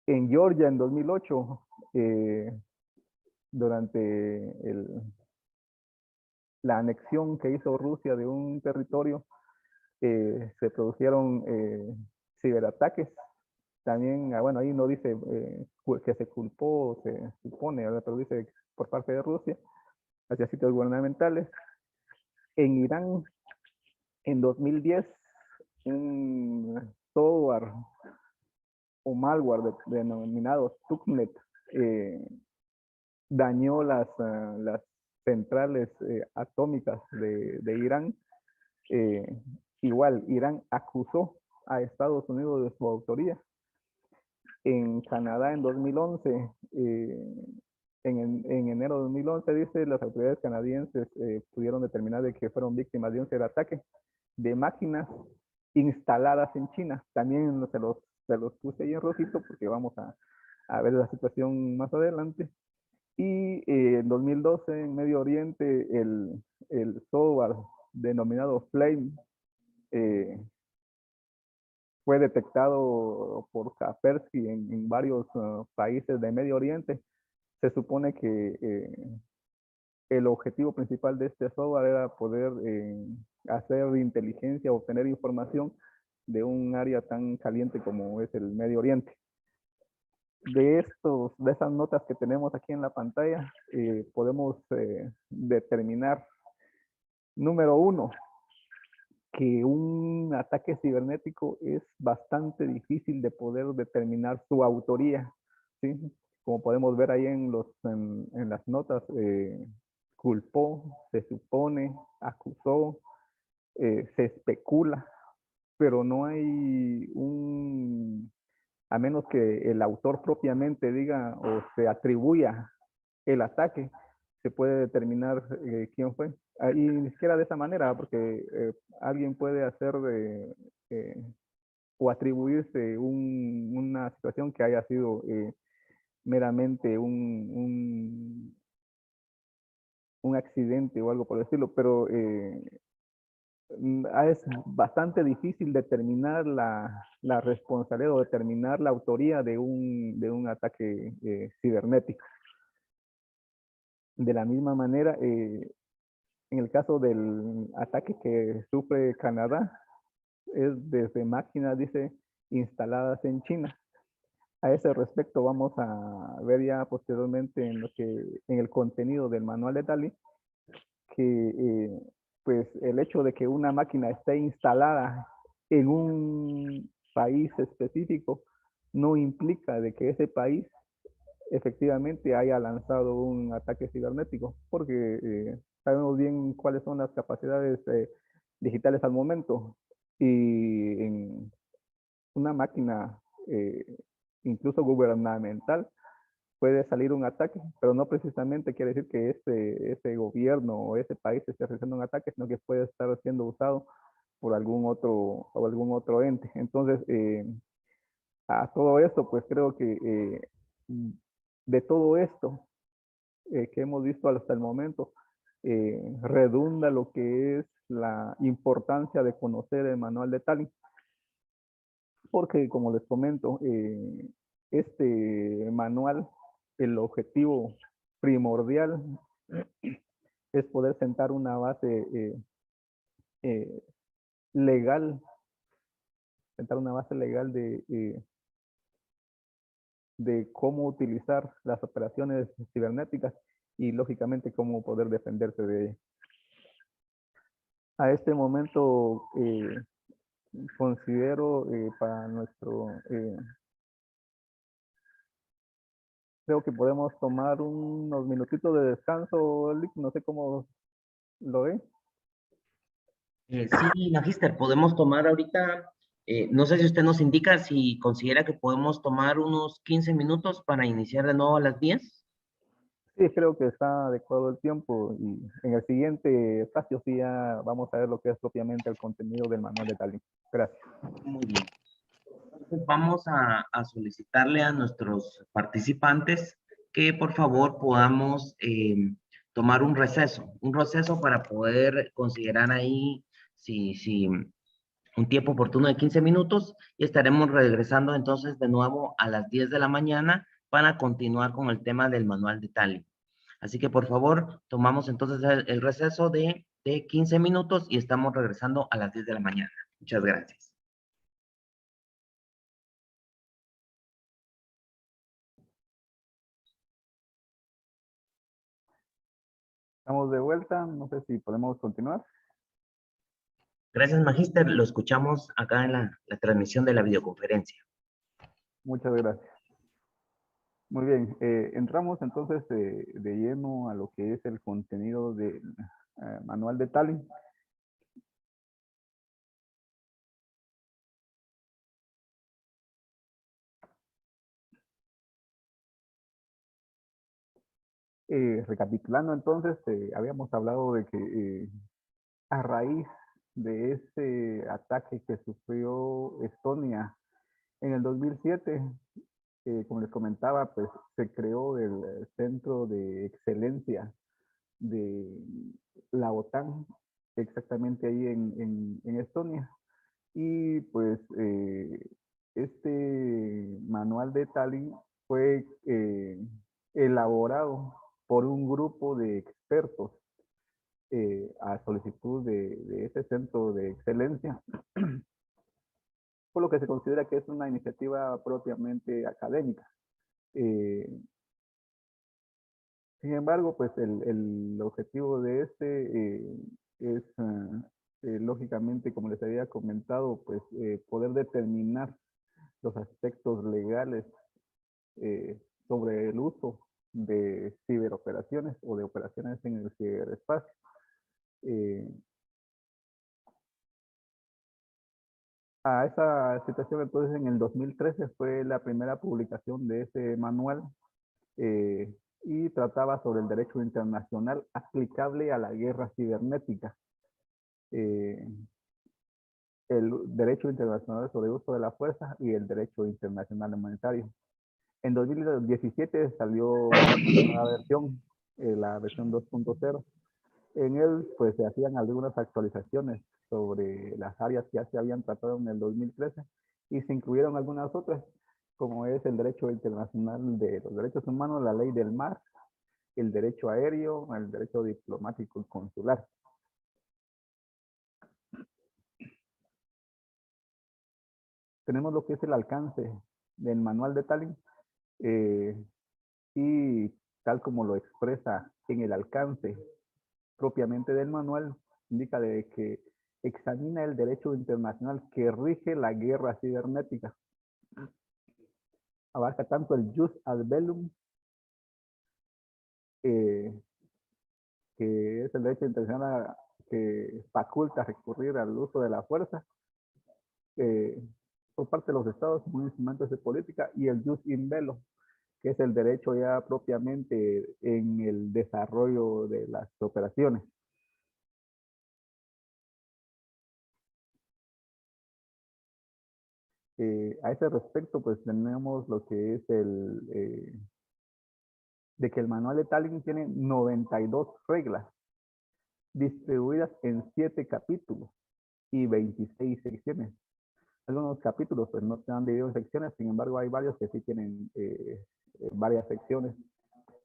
En Georgia, en 2008, durante la anexión que hizo Rusia de un territorio, se produjeron ciberataques. También, bueno, ahí no dice que se culpó, se supone, ¿verdad? Pero dice por parte de Rusia hacia sitios gubernamentales. En Irán, en 2010, un software o malware denominado Stuxnet dañó las centrales atómicas de Irán. Igual, Irán acusó a Estados Unidos de su autoría. En Canadá, en 2011, en enero de 2011, dice, las autoridades canadienses pudieron determinar de que fueron víctimas de un ciberataque de máquinas instaladas en China. También se los puse ahí en rojito porque vamos a ver la situación más adelante. Y en 2012, en Medio Oriente, el software denominado Flame fue detectado por Kaspersky en varios países de Medio Oriente. Se supone que el objetivo principal de este software era poder hacer inteligencia, obtener información de un área tan caliente como es el Medio Oriente. De esas notas que tenemos aquí en la pantalla, podemos determinar, número 1, que un ataque cibernético es bastante difícil de poder determinar su autoría, ¿sí? Como podemos ver ahí en las notas, culpó, se supone, acusó, se especula, pero no hay a menos que el autor propiamente diga o se atribuya el ataque, se puede determinar quién fue. Y ni siquiera de esa manera, porque alguien puede hacer o atribuirse una situación que haya sido meramente un accidente o algo por el estilo, pero es bastante difícil determinar la responsabilidad o determinar la autoría de un ataque cibernético. De la misma manera, en el caso del ataque que sufre Canadá, es desde máquinas, dice, instaladas en China. A ese respecto vamos a ver ya posteriormente en el contenido del manual de DALI, que pues el hecho de que una máquina esté instalada en un país específico no implica de que ese país efectivamente haya lanzado un ataque cibernético, porque sabemos bien cuáles son las capacidades digitales al momento, y en una máquina incluso gubernamental puede salir un ataque, pero no precisamente quiere decir que ese gobierno o ese país esté realizando un ataque, sino que puede estar siendo usado por algún otro ente. Entonces, a todo esto, pues creo que de todo esto que hemos visto hasta el momento, redunda lo que es la importancia de conocer el manual de DALI, porque como les comento, este manual, el objetivo primordial es poder sentar una base legal, de cómo utilizar las operaciones cibernéticas y lógicamente cómo poder defenderse de ellas. A este momento considero para creo que podemos tomar unos minutitos de descanso, Lick, no sé cómo lo ve. Sí, Magister, podemos tomar ahorita, no sé si usted nos indica si considera que podemos tomar unos 15 minutos para iniciar de nuevo a las 10. Sí, creo que está adecuado el tiempo, y en el siguiente espacio sí ya vamos a ver lo que es propiamente el contenido del manual de DALI. Gracias. Muy bien. Entonces vamos a solicitarle a nuestros participantes que por favor podamos tomar un receso para poder considerar ahí si un tiempo oportuno de 15 minutos, y estaremos regresando entonces de nuevo a las 10 de la mañana para continuar con el tema del manual de DALI. Así que por favor, tomamos entonces el receso de 15 minutos y estamos regresando a las 10 de la mañana. Muchas gracias. Estamos de vuelta, no sé si podemos continuar. Gracias, Magíster. Lo escuchamos acá en la transmisión de la videoconferencia. Muchas gracias. Muy bien, entramos entonces de lleno a lo que es el contenido del manual de Tallinn. Recapitulando entonces, habíamos hablado de que a raíz de ese ataque que sufrió Estonia en el 2007, como les comentaba, pues se creó el Centro de Excelencia de la OTAN, exactamente ahí en Estonia. Y pues este manual de Tallinn fue elaborado por un grupo de expertos a solicitud de ese centro de excelencia, por lo que se considera que es una iniciativa propiamente académica. Sin embargo, pues el objetivo de es, lógicamente, como les había comentado, pues poder determinar los aspectos legales sobre el uso de ciberoperaciones o de operaciones en el ciberespacio. A esa situación, entonces, en el 2013 fue la primera publicación de ese manual y trataba sobre el derecho internacional aplicable a la guerra cibernética. El derecho internacional sobre el uso de la fuerza y el derecho internacional humanitario. En 2017 salió la versión 2.0. En él, pues, se hacían algunas actualizaciones sobre las áreas que ya se habían tratado en el 2013 y se incluyeron algunas otras, como es el derecho internacional de los derechos humanos, la ley del mar, el derecho aéreo, el derecho diplomático y consular. Tenemos lo que es el alcance del manual de Tallinn y tal como lo expresa en el alcance propiamente del manual, indica de que examina el derecho internacional que rige la guerra cibernética. Abarca tanto el jus ad bellum, que es el derecho internacional que faculta recurrir al uso de la fuerza por parte de los estados como instrumentos de política, y el jus in bello, que es el derecho ya propiamente en el desarrollo de las operaciones. A ese respecto, pues tenemos lo que es de que el manual de Tallinn tiene 92 reglas, distribuidas en 7 capítulos y 26 secciones. Algunos capítulos pues no se han dividido en secciones, sin embargo hay varios que sí tienen varias secciones.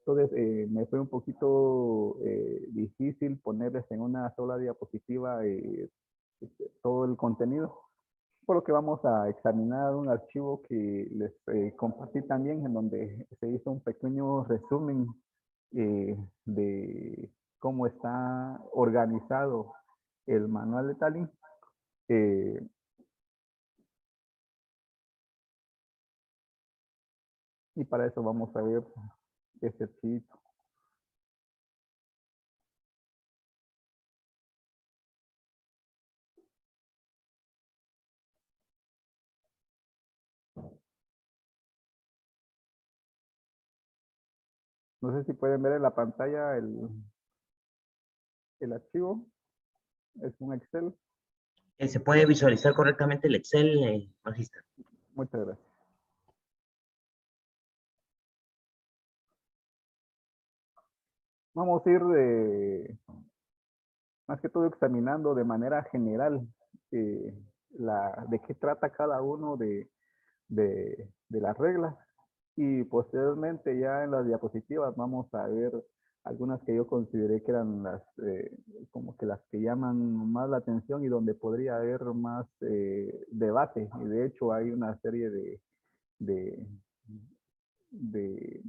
Entonces me fue un poquito difícil ponerles en una sola diapositiva todo el contenido, por lo que vamos a examinar un archivo que les compartí también, en donde se hizo un pequeño resumen de cómo está organizado el manual de Tallinn. Y para eso vamos a ver este archivo. No sé si pueden ver en la pantalla el archivo. Es un Excel. ¿Se puede visualizar correctamente el Excel, Magíster? Muchas gracias. Vamos a ir más que todo examinando de manera general de qué trata cada uno de las reglas, y posteriormente ya en las diapositivas vamos a ver algunas que yo consideré que eran como que las que llaman más la atención y donde podría haber más debate. Y de hecho hay una serie de, de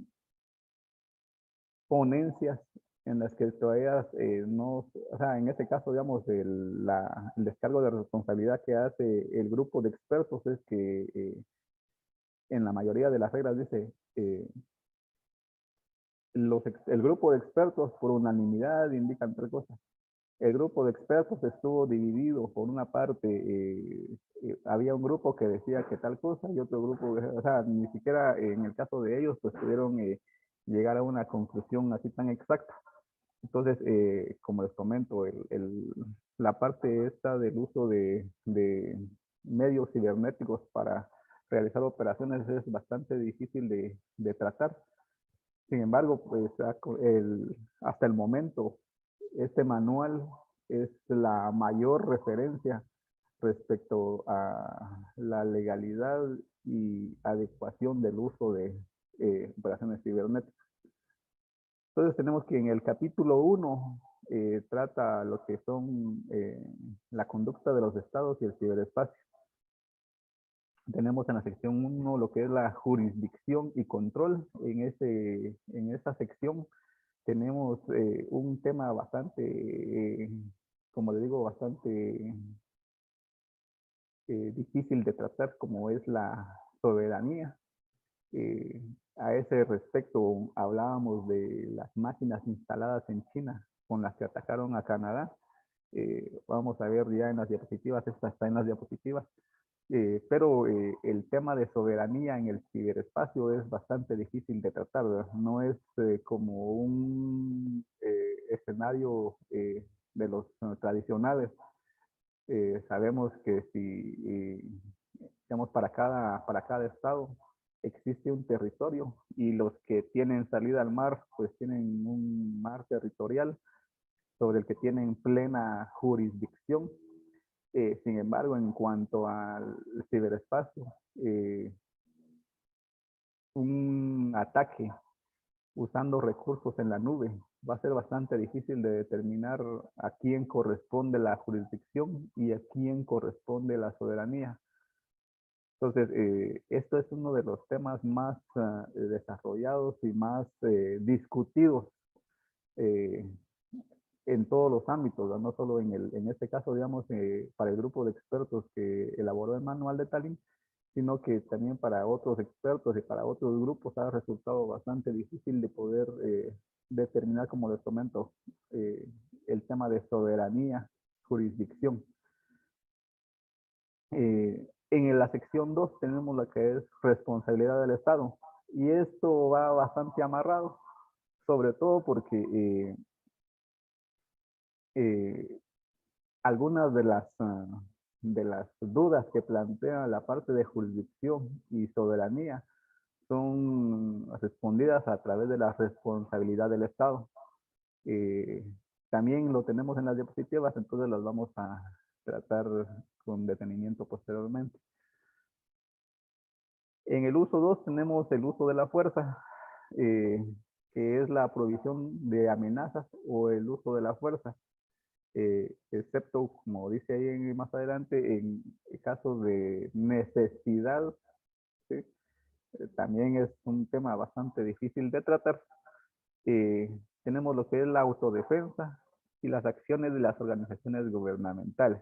ponencias en las que todavía no, o sea, en este caso, digamos, el descargo de responsabilidad que hace el grupo de expertos es que en la mayoría de las reglas dice, el grupo de expertos por unanimidad indican tal cosa. El grupo de expertos estuvo dividido. Por una parte, había un grupo que decía que tal cosa y otro grupo, o sea, ni siquiera en el caso de ellos, pues pudieron llegar a una conclusión así tan exacta. Entonces, como les comento, la parte esta del uso de medios cibernéticos para realizar operaciones es bastante difícil de tratar. Sin embargo, pues hasta el momento, este manual es la mayor referencia respecto a la legalidad y adecuación del uso de operaciones cibernéticas. Entonces tenemos que en el capítulo 1 trata lo que son la conducta de los estados y el ciberespacio. Tenemos en la sección 1 lo que es la jurisdicción y control. En esta sección tenemos un tema bastante, como le digo, bastante difícil de tratar, como es la soberanía. A ese respecto hablábamos de las máquinas instaladas en China con las que atacaron a Canadá. Vamos a ver ya en las diapositivas, esta está en las diapositivas. Pero el tema de soberanía en el ciberespacio es bastante difícil de tratar, ¿verdad? No es como un escenario de los tradicionales. Sabemos que si, digamos, para cada estado existe un territorio y los que tienen salida al mar, pues tienen un mar territorial sobre el que tienen plena jurisdicción. Sin embargo, en cuanto al ciberespacio, un ataque usando recursos en la nube va a ser bastante difícil de determinar a quién corresponde la jurisdicción y a quién corresponde la soberanía. Entonces, esto es uno de los temas más desarrollados y más discutidos en todos los ámbitos, ¿no? No solo en este caso, digamos, para el grupo de expertos que elaboró el manual de Tallinn, sino que también para otros expertos y para otros grupos ha resultado bastante difícil de poder determinar, como les comento, el tema de soberanía, jurisdicción. En la sección 2 tenemos la que es responsabilidad del Estado, y esto va bastante amarrado, sobre todo porque algunas de las dudas que plantea la parte de jurisdicción y soberanía son respondidas a través de la responsabilidad del Estado. También lo tenemos en las diapositivas, entonces las vamos a tratar con detenimiento posteriormente. En el uso 2 tenemos el uso de la fuerza, que es la provisión de amenazas o el uso de la fuerza. Excepto, como dice ahí más adelante, en casos de necesidad, ¿sí? También es un tema bastante difícil de tratar. Tenemos lo que es la autodefensa y las acciones de las organizaciones gubernamentales.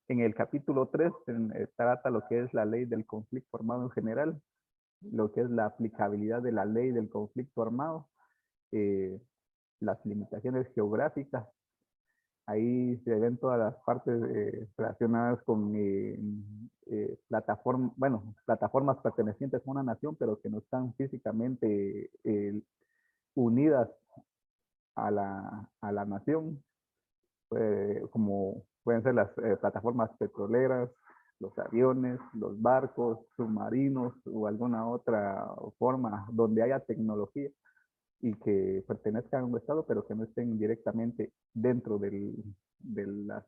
En el capítulo 3 trata lo que es la ley del conflicto armado en general, lo que es la aplicabilidad de la ley del conflicto armado, las limitaciones geográficas. Ahí se ven todas las partes relacionadas con plataformas pertenecientes a una nación, pero que no están físicamente unidas a la nación, como pueden ser las plataformas petroleras, los aviones, los barcos, submarinos o alguna otra forma donde haya tecnología y que pertenezcan a un estado, pero que no estén directamente dentro de las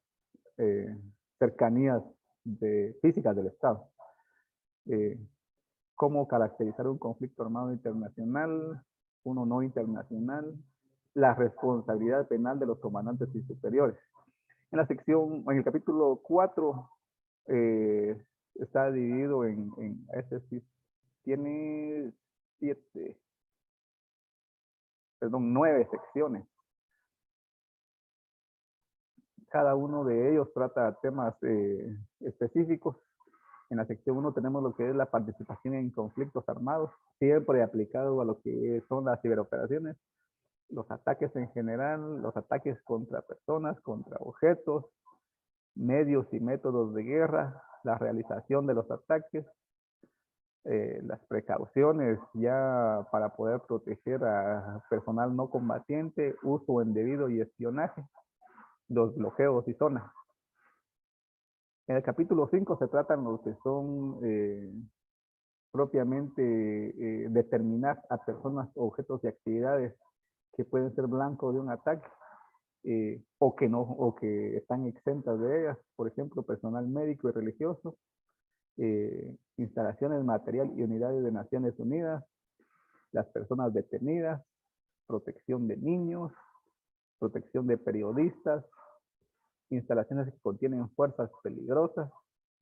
cercanías físicas del estado. ¿Cómo caracterizar un conflicto armado internacional? uno no internacional, la responsabilidad penal de los comandantes y superiores. En la sección, en el capítulo 4, está dividido este sí, tiene 9 secciones. Cada uno de ellos trata temas específicos. En la sección 1 tenemos lo que es la participación en conflictos armados, siempre aplicado a lo que son las ciberoperaciones, los ataques en general, los ataques contra personas, contra objetos, medios y métodos de guerra, la realización de los ataques, las precauciones ya para poder proteger a personal no combatiente, uso indebido y espionaje, los bloqueos y zonas. En el capítulo 5 se tratan los que son propiamente determinar a personas, objetos y actividades que pueden ser blanco de un ataque o que no, o que están exentas de ellas, por ejemplo, personal médico y religioso, instalaciones, material y unidades de Naciones Unidas, las personas detenidas, protección de niños, protección de periodistas, instalaciones que contienen fuerzas peligrosas,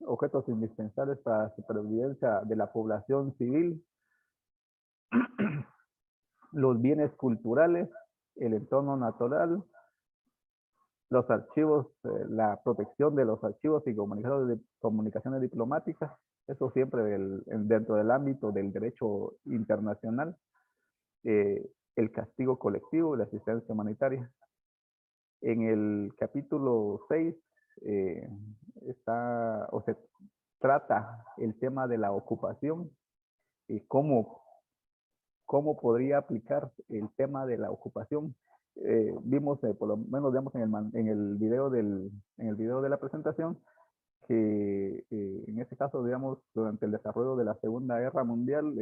objetos indispensables para la supervivencia de la población civil, los bienes culturales, el entorno natural, los archivos, la protección de los archivos y comunicaciones diplomáticas, eso siempre dentro del ámbito del derecho internacional, el castigo colectivo y la asistencia humanitaria. En el capítulo 6 se trata el tema de la ocupación y cómo podría aplicar el tema de la ocupación. Vimos, por lo menos digamos, en el video de la presentación, que en este caso, digamos, durante el desarrollo de la Segunda Guerra Mundial,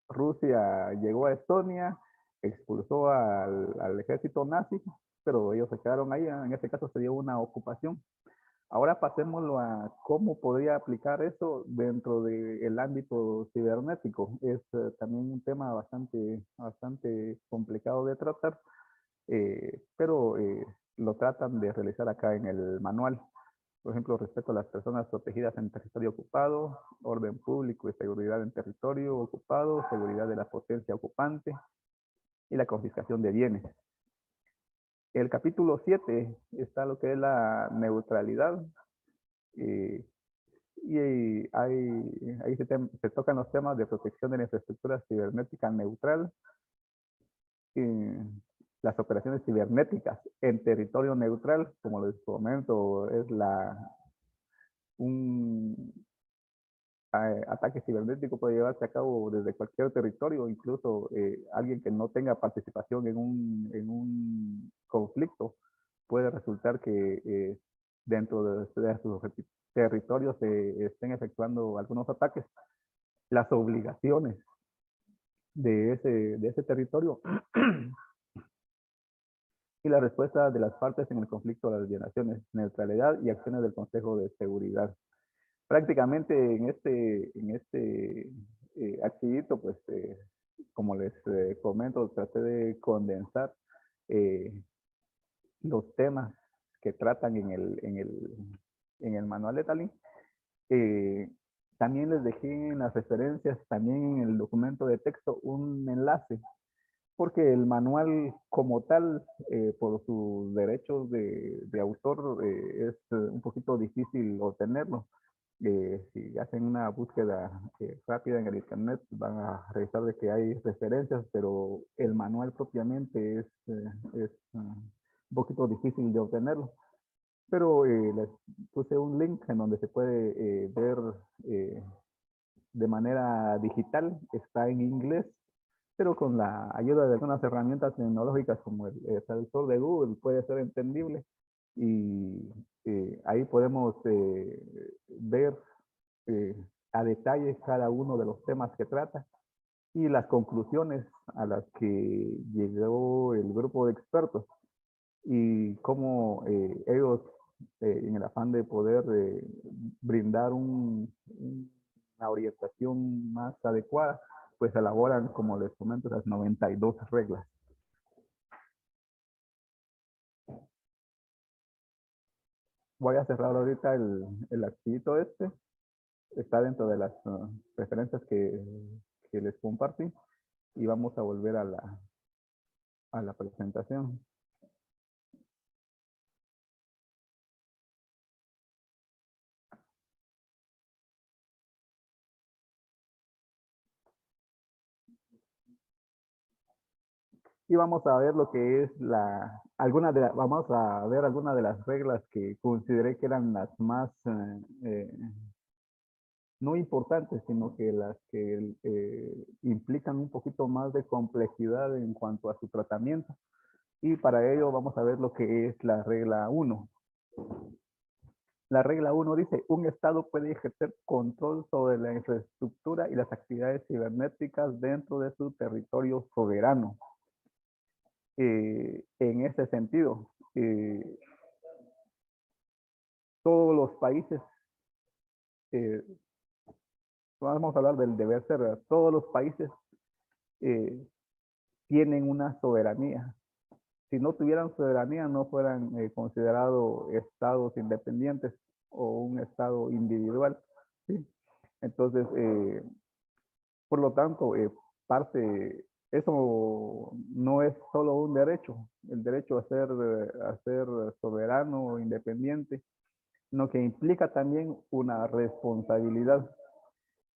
Rusia llegó a Estonia, expulsó al ejército nazi, pero ellos se quedaron ahí. En este caso se dio una ocupación. Ahora pasémoslo a cómo podría aplicar eso dentro del ámbito cibernético. Es también un tema bastante complicado de tratar, pero lo tratan de realizar acá en el manual. Por ejemplo, respecto a las personas protegidas en territorio ocupado, orden público y seguridad en territorio ocupado, seguridad de la potencia ocupante y la confiscación de bienes. El capítulo 7 está lo que es la neutralidad. Y ahí se tocan los temas de protección de la infraestructura cibernética neutral, las operaciones cibernéticas en territorio neutral, como les comento, es un ataque cibernético puede llevarse a cabo desde cualquier territorio, incluso alguien que no tenga participación en un conflicto, puede resultar que dentro de sus territorios se estén efectuando algunos ataques. Las obligaciones de ese territorio y la respuesta de las partes en el conflicto a las violaciones, neutralidad y acciones del Consejo de Seguridad. Prácticamente en este archivito, pues, como les comento, traté de condensar los temas que tratan en el manual de Tallinn. También les dejé en las referencias, también en el documento de texto, un enlace, porque el manual como tal, por sus derechos de autor, es un poquito difícil obtenerlo. Si hacen una búsqueda rápida en el internet, van a revisar de que hay referencias, pero el manual propiamente es un poquito difícil de obtenerlo. Pero les puse un link en donde se puede ver de manera digital. Está en inglés, pero con la ayuda de algunas herramientas tecnológicas como el traductor de Google puede ser entendible. Y ahí podemos ver a detalle cada uno de los temas que trata y las conclusiones a las que llegó el grupo de expertos y cómo ellos, en el afán de poder brindar una orientación más adecuada, pues elaboran, como les comento, las 92 reglas. Voy a cerrar ahorita el archivito este. Está dentro de las referencias que les compartí. Y vamos a volver a la presentación. Y vamos a ver lo que es vamos a ver algunas de las reglas que consideré que eran las más no importantes, sino que las que implican un poquito más de complejidad en cuanto a su tratamiento. Y para ello vamos a ver lo que es la regla 1. La regla 1 dice, un Estado puede ejercer control sobre la infraestructura y las actividades cibernéticas dentro de su territorio soberano. En ese sentido, todos los países, vamos a hablar del deber ser, ¿verdad? Todos los países tienen una soberanía. Si no tuvieran soberanía, no fueran considerados estados independientes o un estado individual, ¿sí? Entonces, por lo tanto, eso no es solo un derecho, el derecho a ser soberano o independiente, sino que implica también una responsabilidad.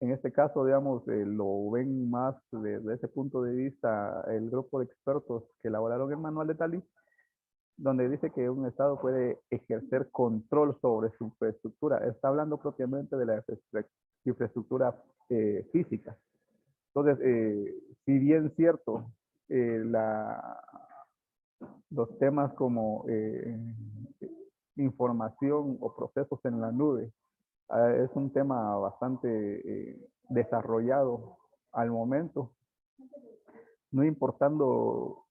En este caso, digamos, lo ven más desde ese punto de vista el grupo de expertos que elaboraron el manual de Tallinn, donde dice que un Estado puede ejercer control sobre su infraestructura. Está hablando propiamente de la infraestructura física. Entonces, si bien cierto, los temas como información o procesos en la nube es un tema bastante desarrollado al momento, no importando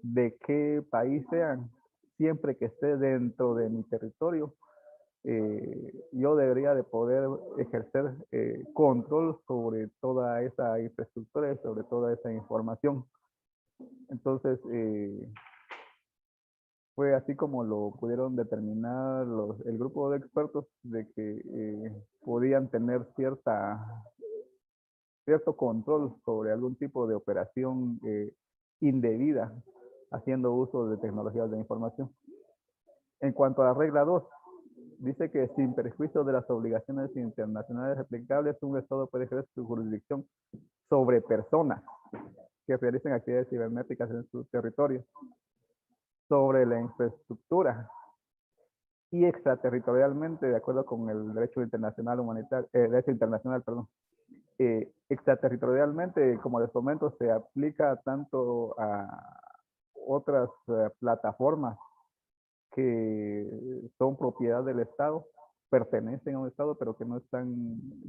de qué país sean, siempre que esté dentro de mi territorio, yo debería de poder ejercer control sobre toda esa infraestructura y sobre toda esa información. Entonces, fue así como lo pudieron determinar el grupo de expertos, de que podían tener cierto control sobre algún tipo de operación indebida, haciendo uso de tecnologías de información. En cuanto a la regla 2, dice que sin perjuicio de las obligaciones internacionales aplicables, un Estado puede ejercer su jurisdicción sobre personas que realicen actividades cibernéticas en su territorio, sobre la infraestructura y extraterritorialmente, de acuerdo con el derecho internacional extraterritorialmente, como les comento, se aplica tanto a otras plataformas que son propiedad del Estado, pertenecen a un Estado, pero que no están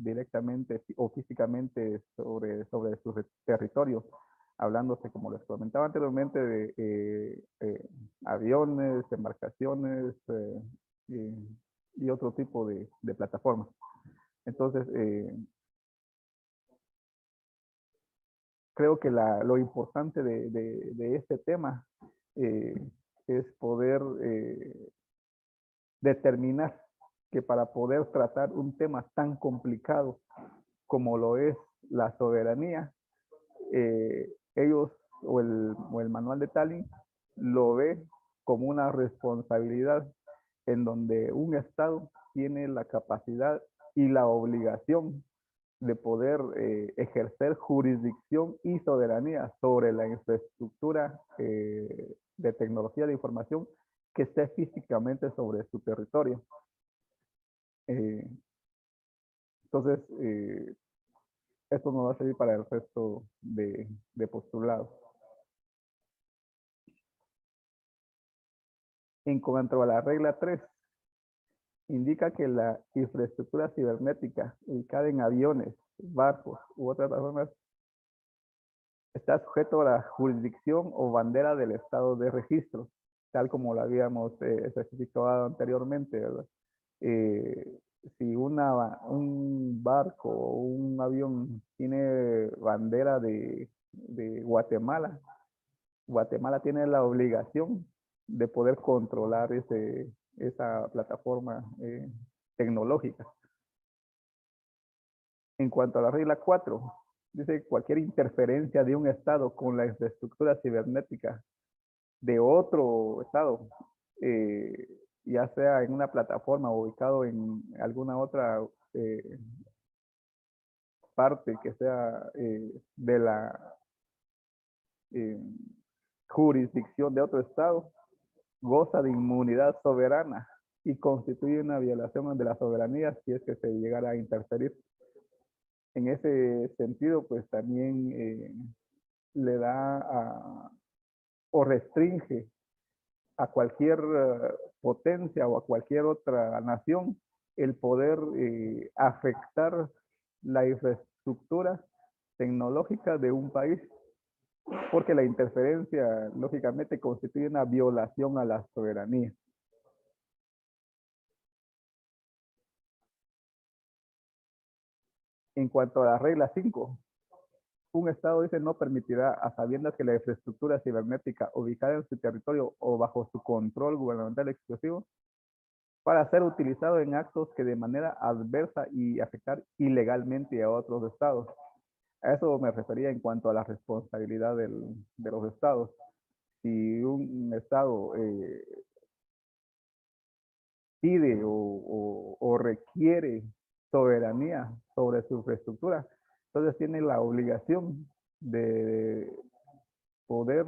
directamente o físicamente sobre su territorio, hablándose, como les comentaba anteriormente, de aviones, embarcaciones y otro tipo de plataformas. Entonces, creo que lo importante de este tema es poder determinar que para poder tratar un tema tan complicado como lo es la soberanía, ellos o el manual de Tallinn lo ve como una responsabilidad en donde un Estado tiene la capacidad y la obligación de poder ejercer jurisdicción y soberanía sobre la infraestructura de tecnología de información que esté físicamente sobre su territorio. Entonces, esto nos va a servir para el resto de postulados. En cuanto a la regla 3, indica que la infraestructura cibernética ubicada en aviones, barcos u otras plataformas está sujeto a la jurisdicción o bandera del estado de registro, tal como lo habíamos especificado anteriormente, ¿verdad? si un barco o un avión tiene bandera de Guatemala, Guatemala tiene la obligación de poder controlar esa plataforma tecnológica. En cuanto a la regla 4, dice cualquier interferencia de un estado con la infraestructura cibernética de otro estado, ya sea en una plataforma o ubicado en alguna otra parte que sea de la jurisdicción de otro estado, goza de inmunidad soberana y constituye una violación de la soberanía si es que se llegara a interferir. En ese sentido, pues también le da o restringe a cualquier potencia o a cualquier otra nación el poder afectar la infraestructura tecnológica de un país, porque la interferencia lógicamente constituye una violación a la soberanía. En cuanto a la regla 5, un Estado dice no permitirá, a sabiendas que la infraestructura cibernética ubicada en su territorio o bajo su control gubernamental exclusivo, para ser utilizado en actos que de manera adversa y afectar ilegalmente a otros Estados. A eso me refería en cuanto a la responsabilidad de los Estados. Si un Estado pide o requiere soberanía sobre su infraestructura, entonces tiene la obligación de poder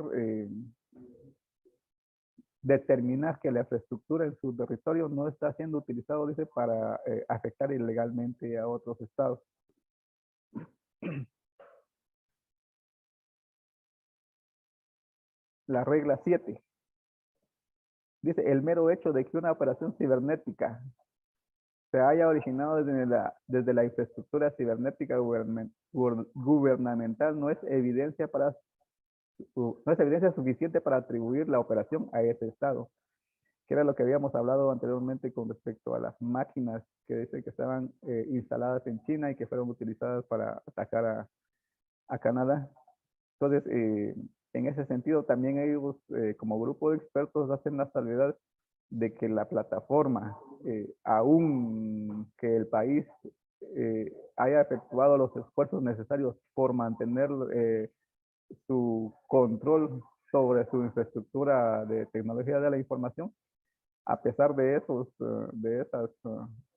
determinar que la infraestructura en su territorio no está siendo utilizado, dice, para afectar ilegalmente a otros estados. La regla 7 dice, el mero hecho de que una operación cibernética se haya originado desde la infraestructura cibernética gubernamental no es evidencia suficiente para atribuir la operación a ese estado, que era lo que habíamos hablado anteriormente con respecto a las máquinas que dicen que estaban instaladas en China y que fueron utilizadas para atacar a Canadá. Entonces, en ese sentido, también ellos, como grupo de expertos, hacen la salvedad de que la plataforma, aún que el país haya efectuado los esfuerzos necesarios por mantener su control sobre su infraestructura de tecnología de la información, a pesar de esas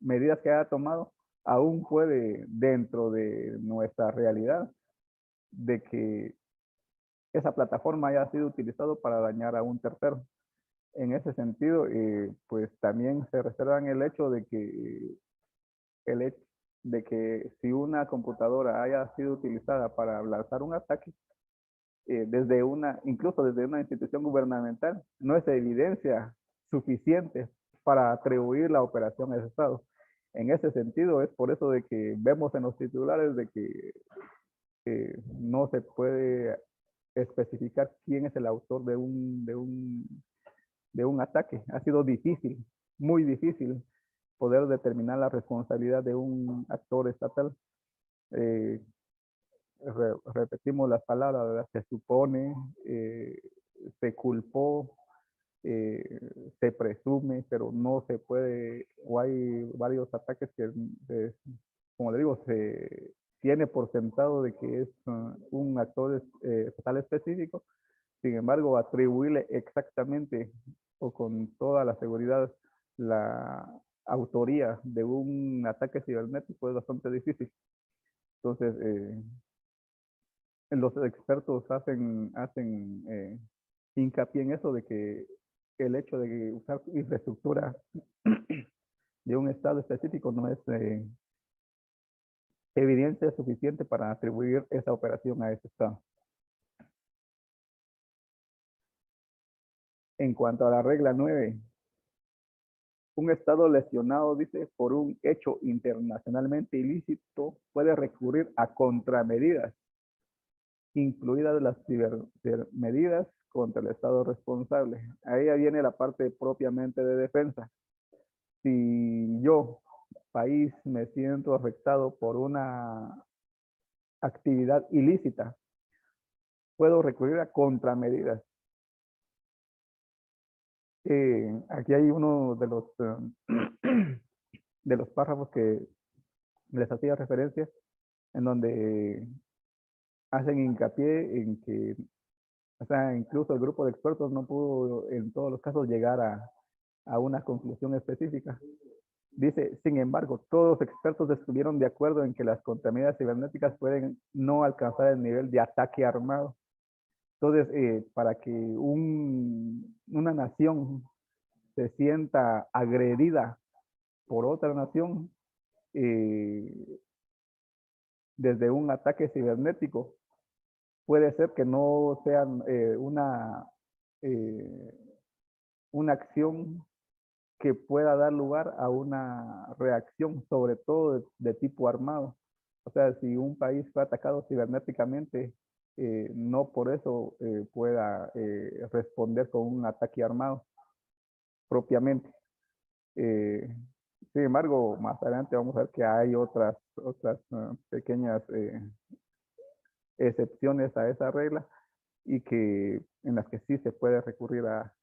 medidas que haya tomado, aún puede, dentro de nuestra realidad, de que esa plataforma haya sido utilizada para dañar a un tercero. En ese sentido, pues también se reservan el hecho de que si una computadora haya sido utilizada para lanzar un ataque, incluso desde una institución gubernamental, no es evidencia suficiente para atribuir la operación a ese estado. En ese sentido, es por eso de que vemos en los titulares de que no se puede especificar quién es el autor de un ataque. Ha sido difícil, muy difícil, poder determinar la responsabilidad de un actor estatal. Repetimos las palabras, ¿verdad? Se supone, se culpó, se presume, pero no se puede, o hay varios ataques que, como le digo, se tiene por sentado de que es un actor estatal específico. Sin embargo, atribuirle exactamente o con toda la seguridad la autoría de un ataque cibernético es bastante difícil. Entonces, los expertos hacen hincapié en eso de que el hecho de usar infraestructura de un estado específico no es evidencia suficiente para atribuir esa operación a ese estado. En cuanto a la regla 9, un estado lesionado, dice, por un hecho internacionalmente ilícito puede recurrir a contramedidas, incluidas las cibermedidas contra el estado responsable. Ahí viene la parte propiamente de defensa. Si yo país me siento afectado por una actividad ilícita, puedo recurrir a contramedidas. Aquí hay uno de los párrafos que les hacía referencia, en donde hacen hincapié en que, o sea, incluso el grupo de expertos no pudo en todos los casos llegar a una conclusión específica. Dice, sin embargo, todos los expertos estuvieron de acuerdo en que las contramedidas cibernéticas pueden no alcanzar el nivel de ataque armado. Entonces, para que una nación se sienta agredida por otra nación desde un ataque cibernético, puede ser que no sean una acción que pueda dar lugar a una reacción, sobre todo de tipo armado. O sea, si un país fue atacado cibernéticamente, no por eso pueda responder con un ataque armado propiamente. Sin embargo, más adelante vamos a ver que hay otras pequeñas excepciones a esa regla y que en las que sí se puede recurrir a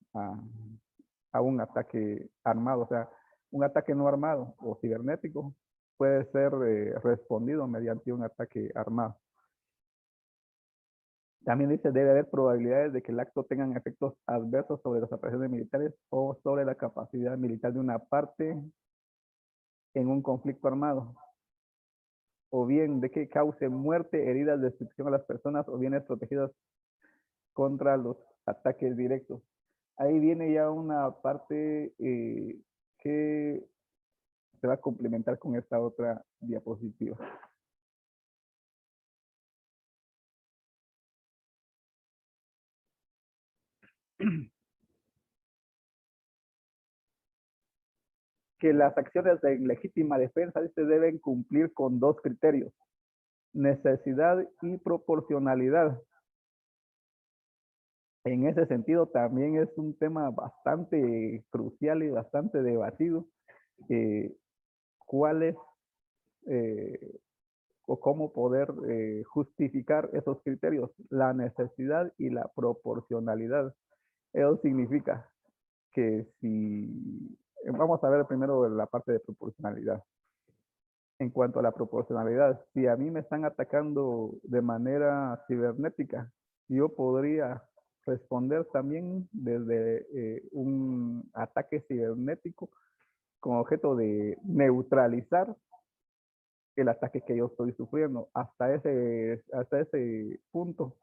un ataque armado. O sea, un ataque no armado o cibernético puede ser respondido mediante un ataque armado. También dice, debe haber probabilidades de que el acto tenga efectos adversos sobre las operaciones militares o sobre la capacidad militar de una parte en un conflicto armado, o bien de que cause muerte, heridas, destrucción a las personas o bienes protegidos contra los ataques directos. Ahí viene ya una parte que se va a complementar con esta otra diapositiva. Que las acciones de legítima defensa se deben cumplir con dos criterios: necesidad y proporcionalidad. En ese sentido también es un tema bastante crucial y bastante debatido, cuál es o cómo poder justificar esos criterios, la necesidad y la proporcionalidad. Eso significa que si, vamos a ver primero la parte de proporcionalidad. En cuanto a la proporcionalidad, si a mí me están atacando de manera cibernética, yo podría responder también desde un ataque cibernético con objeto de neutralizar el ataque que yo estoy sufriendo. Hasta ese punto,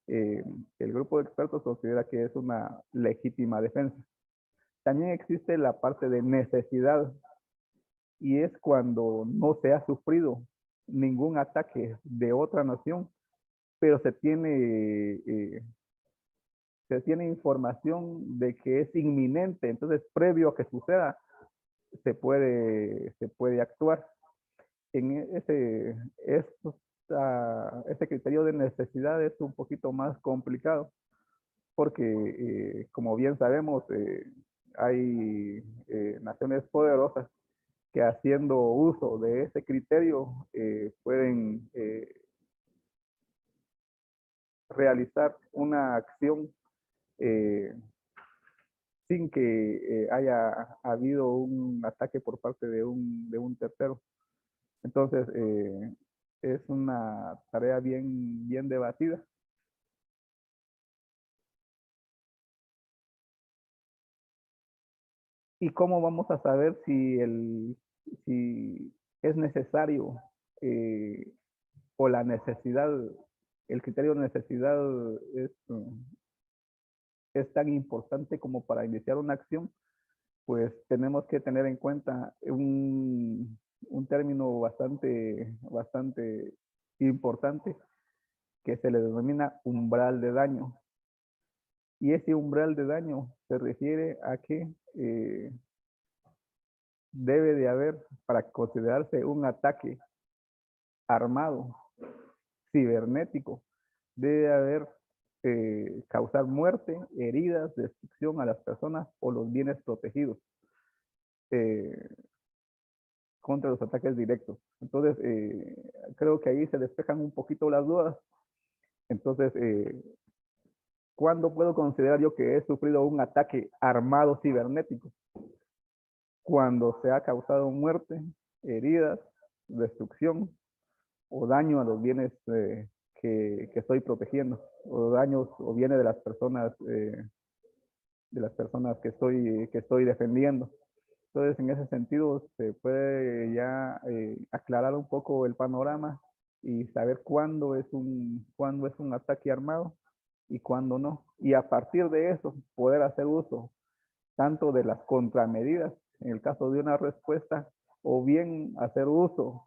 el grupo de expertos considera que es una legítima defensa. También existe la parte de necesidad, y es cuando no se ha sufrido ningún ataque de otra nación, pero se tiene información de que es inminente. Entonces, previo a que suceda, se puede actuar. En ese criterio de necesidad es un poquito más complicado, porque como bien sabemos, hay naciones poderosas que, haciendo uso de ese criterio, pueden realizar una acción sin que haya habido un ataque por parte de un tercero. Entonces, es una tarea bien debatida. ¿Y cómo vamos a saber si es necesario o la necesidad, el criterio de necesidad es tan importante como para iniciar una acción? Pues tenemos que tener en cuenta un término bastante importante que se le denomina umbral de daño. Y ese umbral de daño se refiere a que debe de haber, para considerarse un ataque armado, cibernético, debe haber causar muerte, heridas, destrucción a las personas o los bienes protegidos. contra los ataques directos. Entonces, creo que ahí se despejan un poquito las dudas. Entonces, ¿cuándo puedo considerar yo que he sufrido un ataque armado cibernético? Cuando se ha causado muerte, heridas, destrucción o daño a los bienes que estoy protegiendo, o daños o bienes de las personas que estoy defendiendo. Entonces, en ese sentido, se puede ya aclarar un poco el panorama y saber cuándo es un ataque armado y cuándo no. Y a partir de eso, poder hacer uso tanto de las contramedidas, en el caso de una respuesta, o bien hacer uso,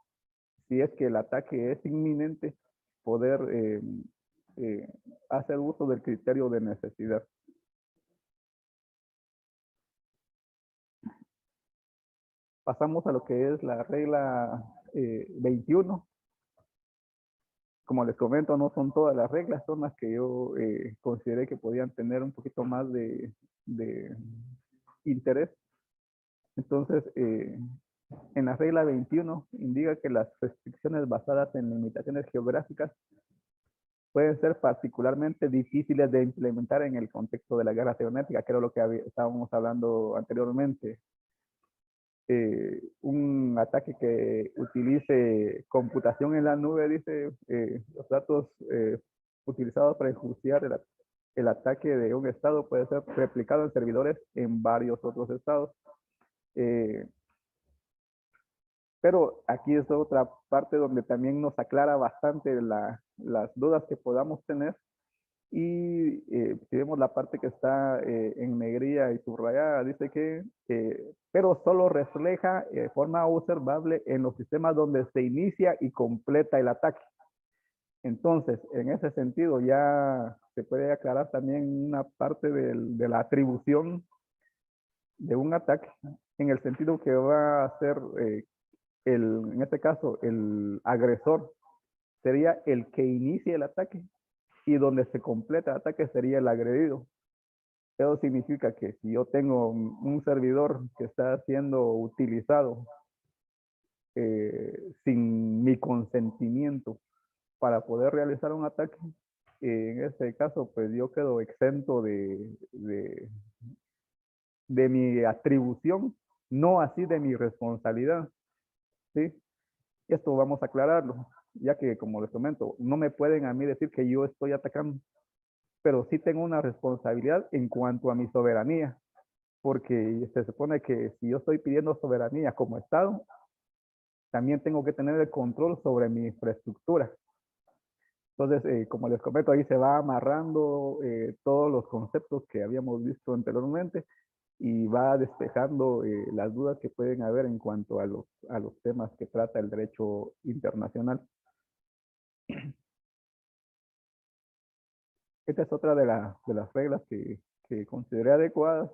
si es que el ataque es inminente, poder hacer uso del criterio de necesidad. Pasamos a lo que es la regla 21. Como les comento, no son todas las reglas, son las que yo consideré que podían tener un poquito más de interés. Entonces, en la regla 21 indica que las restricciones basadas en limitaciones geográficas pueden ser particularmente difíciles de implementar en el contexto de la guerra cibernética, que era lo que estábamos hablando anteriormente. Un ataque que utilice computación en la nube, dice, los datos utilizados para enjuiciar el ataque de un estado puede ser replicado en servidores en varios otros estados. Pero aquí es otra parte donde también nos aclara bastante las dudas que podamos tener. Y si vemos la parte que está en negrilla y subrayada, dice que, pero solo refleja de forma observable en los sistemas donde se inicia y completa el ataque. Entonces, en ese sentido, ya se puede aclarar también una parte de la atribución de un ataque, en el sentido que va a ser, en este caso, el agresor sería el que inicia el ataque, y donde se completa el ataque sería el agredido. Eso significa que si yo tengo un servidor que está siendo utilizado sin mi consentimiento para poder realizar un ataque, en este caso pues yo quedo exento de mi atribución, no así de mi responsabilidad, ¿sí? Esto vamos a aclararlo, ya que como les comento, no me pueden a mí decir que yo estoy atacando, pero sí tengo una responsabilidad en cuanto a mi soberanía, porque se supone que si yo estoy pidiendo soberanía como Estado, también tengo que tener el control sobre mi infraestructura. Entonces, como les comento, ahí se va amarrando todos los conceptos que habíamos visto anteriormente y va despejando las dudas que pueden haber en cuanto a los temas que trata el derecho internacional. Esta es otra de las reglas que consideré adecuadas.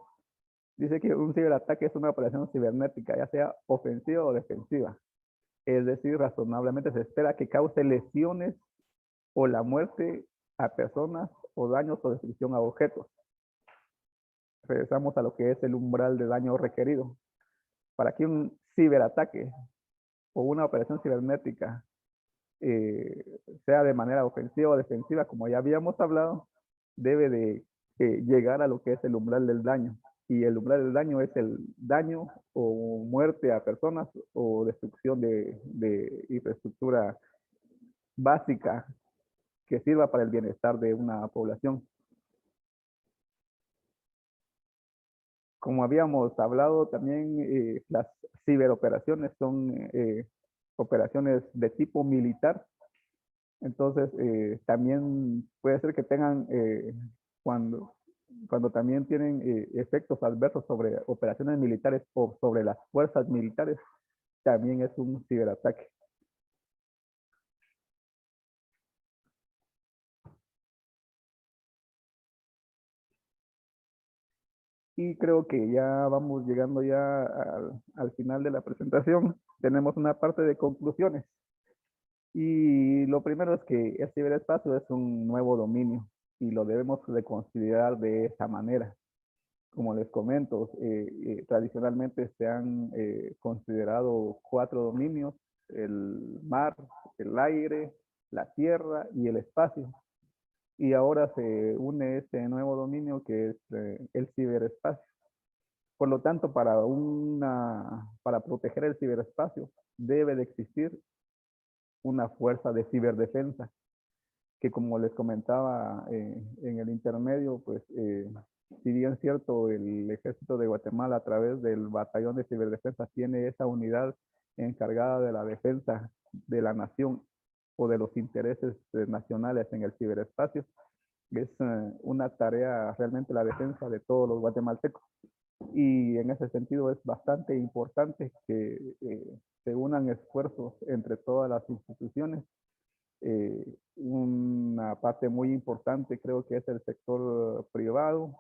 Dice que un ciberataque es una operación cibernética, ya sea ofensiva o defensiva. Es decir, razonablemente se espera que cause lesiones o la muerte a personas o daños o destrucción a objetos. Regresamos a lo que es el umbral de daño requerido. Para que un ciberataque o una operación cibernética sea de manera ofensiva o defensiva, como ya habíamos hablado, debe de llegar a lo que es el umbral del daño. Y el umbral del daño es el daño o muerte a personas o destrucción de infraestructura básica que sirva para el bienestar de una población. Como habíamos hablado, también las ciberoperaciones son operaciones de tipo militar. Entonces, también puede ser que tengan, cuando también tienen efectos adversos sobre operaciones militares o sobre las fuerzas militares, también es un ciberataque. Y creo que ya vamos llegando ya al final de la presentación. Tenemos una parte de conclusiones. Y lo primero es que el ciberespacio es un nuevo dominio y lo debemos de considerar de esa manera. Como les comento, tradicionalmente se han considerado 4 dominios: el mar, el aire, la tierra y el espacio. Y ahora se une este nuevo dominio que es el ciberespacio. Por lo tanto, para proteger el ciberespacio debe de existir una fuerza de ciberdefensa, que como les comentaba en el intermedio, pues si bien es cierto, el Ejército de Guatemala a través del Batallón de Ciberdefensa tiene esa unidad encargada de la defensa de la nación o de los intereses nacionales en el ciberespacio, es una tarea realmente la defensa de todos los guatemaltecos. Y en ese sentido es bastante importante que se unan esfuerzos entre todas las instituciones. Una parte muy importante creo que es el sector privado,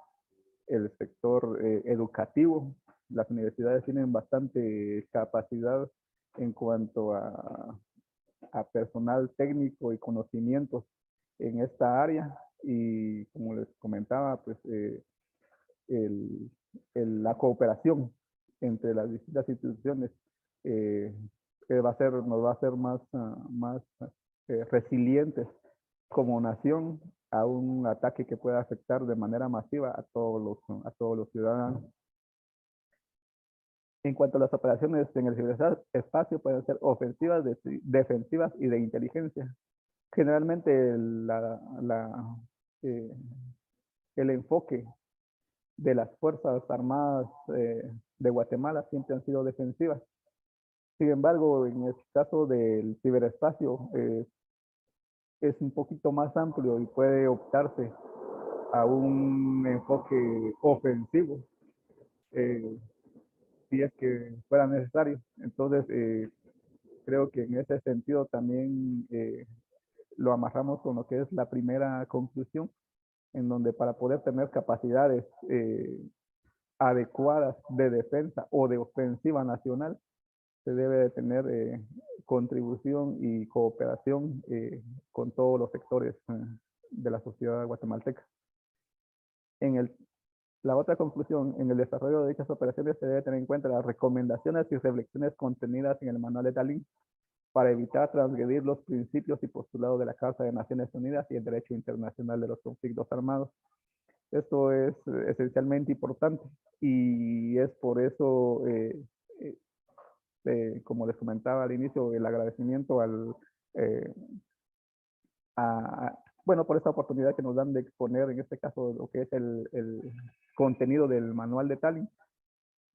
el sector educativo. Las universidades tienen bastante capacidad en cuanto a personal técnico y conocimientos en esta área, y como les comentaba, pues la cooperación entre las distintas instituciones nos va a hacer más resilientes como nación a un ataque que pueda afectar de manera masiva a todos los ciudadanos. En cuanto a las operaciones en el ciberespacio, pueden ser ofensivas, defensivas y de inteligencia. Generalmente el enfoque de las Fuerzas Armadas de Guatemala siempre han sido defensivas. Sin embargo, en el caso del ciberespacio es un poquito más amplio y puede optarse a un enfoque ofensivo si es que fuera necesario. Entonces, creo que en ese sentido también lo amarramos con lo que es la primera conclusión, en donde para poder tener capacidades adecuadas de defensa o de ofensiva nacional, se debe de tener contribución y cooperación con todos los sectores de la sociedad guatemalteca. La otra conclusión, en el desarrollo de dichas operaciones se debe tener en cuenta las recomendaciones y reflexiones contenidas en el manual de Tallinn para evitar transgredir los principios y postulados de la Carta de Naciones Unidas y el derecho internacional de los conflictos armados. Esto es esencialmente importante, y es por eso, como les comentaba al inicio, el agradecimiento bueno, por esta oportunidad que nos dan de exponer en este caso lo que es el contenido del manual de Tallinn,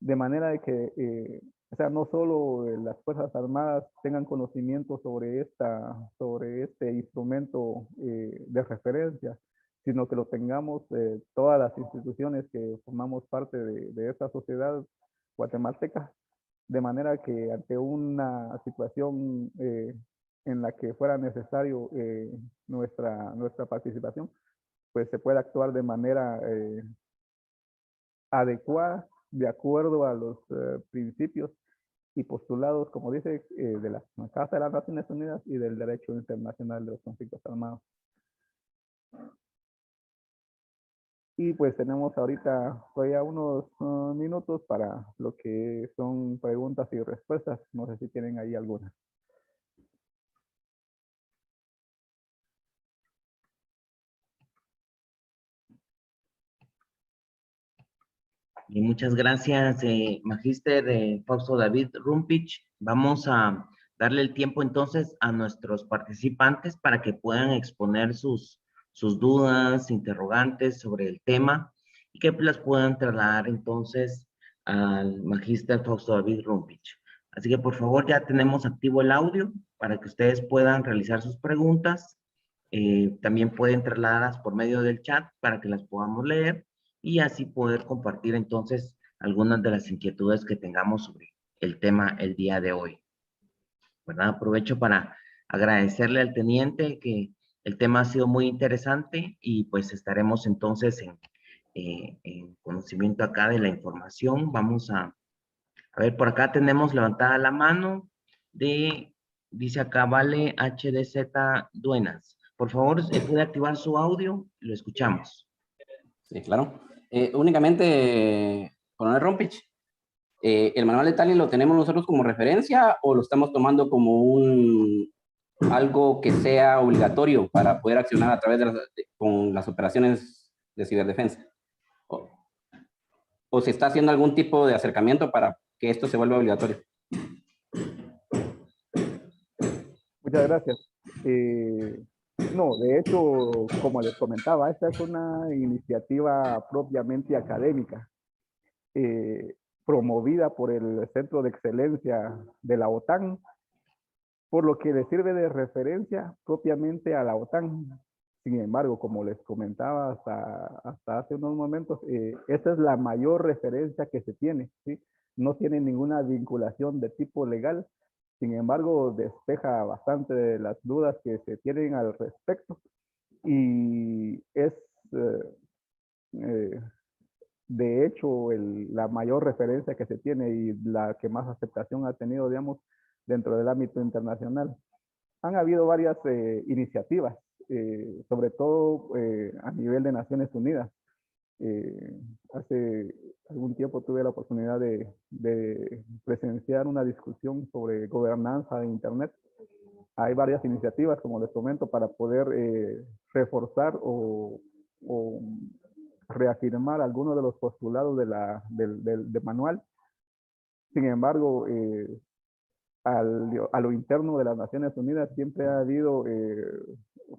de manera de que o sea, no solo las Fuerzas Armadas tengan conocimiento sobre este instrumento de referencia, sino que lo tengamos todas las instituciones que formamos parte de esta sociedad guatemalteca, de manera que ante una situación en la que fuera necesario nuestra participación, pues se pueda actuar de manera adecuada, de acuerdo a los principios y postulados, como dice, de la Carta de las Naciones Unidas y del derecho internacional de los conflictos armados. Y pues tenemos ahorita todavía unos minutos para lo que son preguntas y respuestas. No sé si tienen ahí alguna. Y muchas gracias, Magíster Fausto David Rumpich. Vamos a darle el tiempo entonces a nuestros participantes para que puedan exponer sus dudas, interrogantes sobre el tema y que las puedan trasladar entonces al Magíster Fausto David Rumpich. Así que por favor ya tenemos activo el audio para que ustedes puedan realizar sus preguntas. También pueden trasladarlas por medio del chat para que las podamos leer y así poder compartir entonces algunas de las inquietudes que tengamos sobre el tema el día de hoy. ¿Verdad? Aprovecho para agradecerle al teniente que el tema ha sido muy interesante y pues estaremos entonces en conocimiento acá de la información. Vamos a ver, por acá tenemos levantada la mano dice acá, Vale HDZ Duenas. Por favor, ¿puede activar su audio? Lo escuchamos. Sí, claro. Únicamente, coronel Rumpich, ¿el manual de Tallinn lo tenemos nosotros como referencia o lo estamos tomando como algo que sea obligatorio para poder accionar a través con las operaciones de ciberdefensa? ¿O se está haciendo algún tipo de acercamiento para que esto se vuelva obligatorio? Muchas gracias. No, de hecho, como les comentaba, esta es una iniciativa propiamente académica, promovida por el Centro de Excelencia de la OTAN, por lo que le sirve de referencia propiamente a la OTAN. Sin embargo, como les comentaba hasta hace unos momentos, esta es la mayor referencia que se tiene, ¿sí? No tiene ninguna vinculación de tipo legal. Sin embargo, despeja bastante de las dudas que se tienen al respecto y es, de hecho, la mayor referencia que se tiene y la que más aceptación ha tenido, digamos, dentro del ámbito internacional. Han habido varias iniciativas, sobre todo a nivel de Naciones Unidas. Hace algún tiempo tuve la oportunidad de presenciar una discusión sobre gobernanza de Internet. Hay varias iniciativas, como les comento, para poder reforzar o reafirmar algunos de los postulados del manual. Sin embargo, a lo interno de las Naciones Unidas siempre ha habido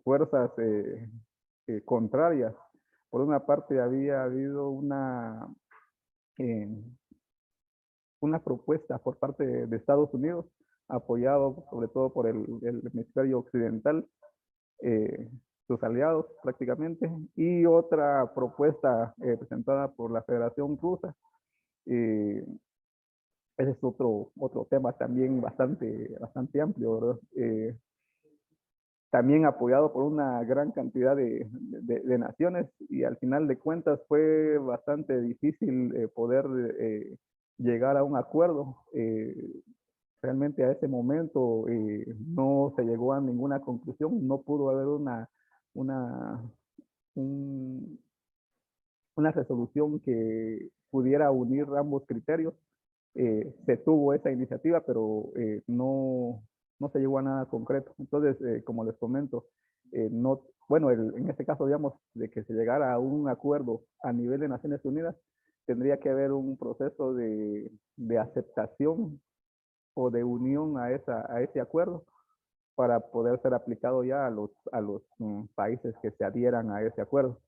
fuerzas contrarias. Por una parte, había habido una propuesta por parte de Estados Unidos, apoyado sobre todo por el hemisferio occidental, sus aliados prácticamente, y otra propuesta presentada por la Federación Rusa. Ese es otro tema también bastante amplio, ¿verdad? También apoyado por una gran cantidad de naciones, y al final de cuentas fue bastante difícil poder llegar a un acuerdo. Realmente a ese momento no se llegó a ninguna conclusión, no pudo haber una resolución que pudiera unir ambos criterios. Se tuvo esa iniciativa, pero no se llegó a nada concreto. Entonces, como les comento, bueno, en este caso, digamos, de que se llegara a un acuerdo a nivel de Naciones Unidas, tendría que haber un proceso de aceptación o de unión a ese acuerdo para poder ser aplicado ya a los países que se adhieran a ese acuerdo.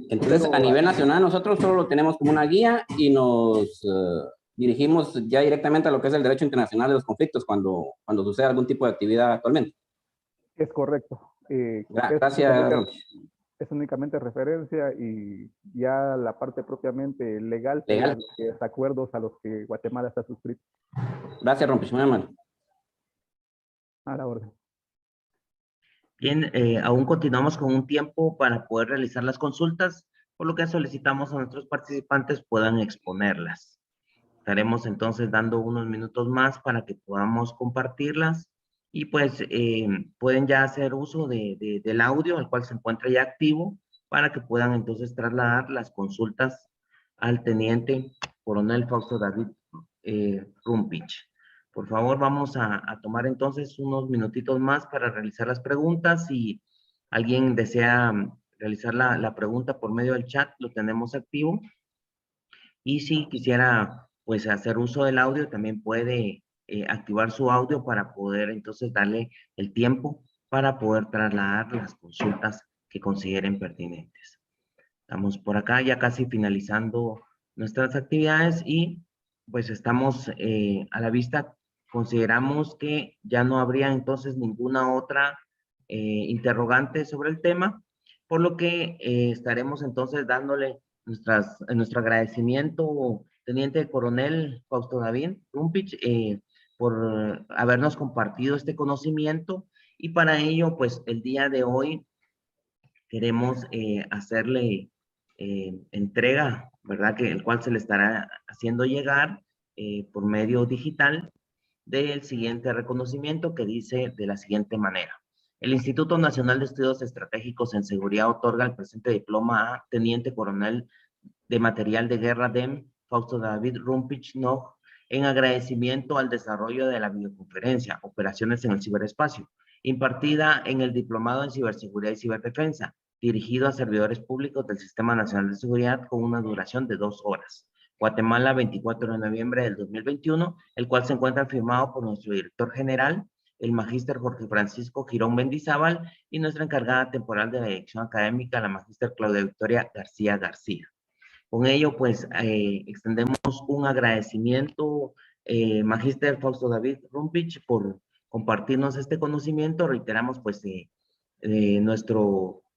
Entonces, a nivel nacional, nosotros solo lo tenemos como una guía y nos dirigimos ya directamente a lo que es el derecho internacional de los conflictos cuando sucede algún tipo de actividad actualmente. Es correcto. Gracias. Es únicamente referencia, y ya la parte propiamente legal. Los acuerdos a los que Guatemala está suscrito. Gracias, Rumpich, muy amable. A la orden. Bien, aún continuamos con un tiempo para poder realizar las consultas, por lo que solicitamos a nuestros participantes puedan exponerlas. Estaremos entonces dando unos minutos más para que podamos compartirlas, y pues pueden ya hacer uso del audio, el cual se encuentra ya activo, para que puedan entonces trasladar las consultas al teniente coronel Fausto David Rumpich. Por favor, vamos a tomar entonces unos minutitos más para realizar las preguntas. Si alguien desea realizar la pregunta por medio del chat, lo tenemos activo. Y si quisiera pues hacer uso del audio, también puede activar su audio para poder entonces darle el tiempo para poder trasladar las consultas que consideren pertinentes. Estamos por acá ya casi finalizando nuestras actividades, y pues estamos a la vista. Consideramos que ya no habría entonces ninguna otra interrogante sobre el tema, por lo que estaremos entonces dándole nuestro agradecimiento, teniente coronel Fausto David Rumpich, por habernos compartido este conocimiento, y para ello pues el día de hoy queremos hacerle entrega, ¿verdad? El cual se le estará haciendo llegar por medio digital del siguiente reconocimiento, que dice de la siguiente manera: el Instituto Nacional de Estudios Estratégicos en Seguridad otorga el presente diploma a Teniente Coronel de Material de Guerra DEM, Fausto David Rumpich Nog, en agradecimiento al desarrollo de la videoconferencia Operaciones en el Ciberespacio, impartida en el Diplomado en Ciberseguridad y Ciberdefensa, dirigido a servidores públicos del Sistema Nacional de Seguridad con una duración de 2 horas. Guatemala, 24 de noviembre del 2021, el cual se encuentra firmado por nuestro director general, el magíster Jorge Francisco Girón Mendizábal, y nuestra encargada temporal de la dirección académica, la magíster Claudia Victoria García García. Con ello, pues, extendemos un agradecimiento, magíster Fausto David Rumpich, por compartirnos este conocimiento. Reiteramos, pues,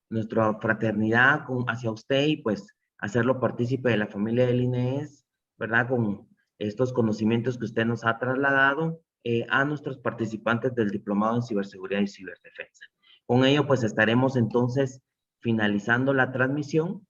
nuestra fraternidad hacia usted y, pues, hacerlo partícipe de la familia del INES, ¿verdad? Con estos conocimientos que usted nos ha trasladado a nuestros participantes del Diplomado en Ciberseguridad y Ciberdefensa. Con ello, pues, estaremos entonces finalizando la transmisión,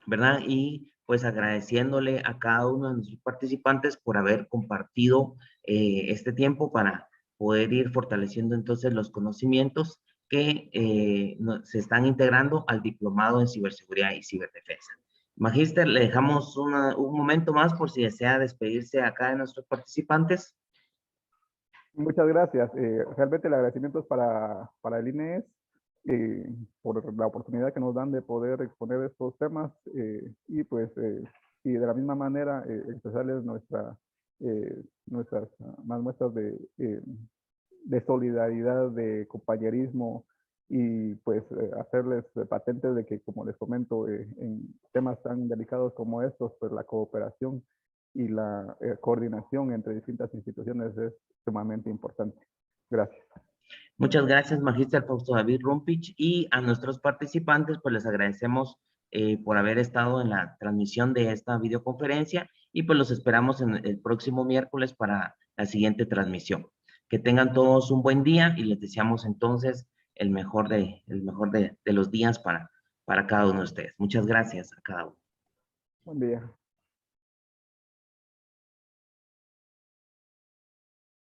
¿verdad? Y pues agradeciéndole a cada uno de nuestros participantes por haber compartido este tiempo para poder ir fortaleciendo entonces los conocimientos que se están integrando al Diplomado en Ciberseguridad y Ciberdefensa. Magíster, le dejamos un momento más por si desea despedirse acá de nuestros participantes. Muchas gracias. Realmente el agradecimiento es para el INES por la oportunidad que nos dan de poder exponer estos temas y de la misma manera expresarles nuestras más muestras de solidaridad, de compañerismo y pues hacerles patentes de que, como les comento, en temas tan delicados como estos, pues la cooperación y la coordinación entre distintas instituciones es sumamente importante. Gracias. Muchas gracias, magíster Fausto David Rumpich, y a nuestros participantes, pues les agradecemos por haber estado en la transmisión de esta videoconferencia y pues los esperamos en el próximo miércoles para la siguiente transmisión. Que tengan todos un buen día y les deseamos entonces el mejor de los días para cada uno de ustedes. Muchas gracias a cada uno. Buen día.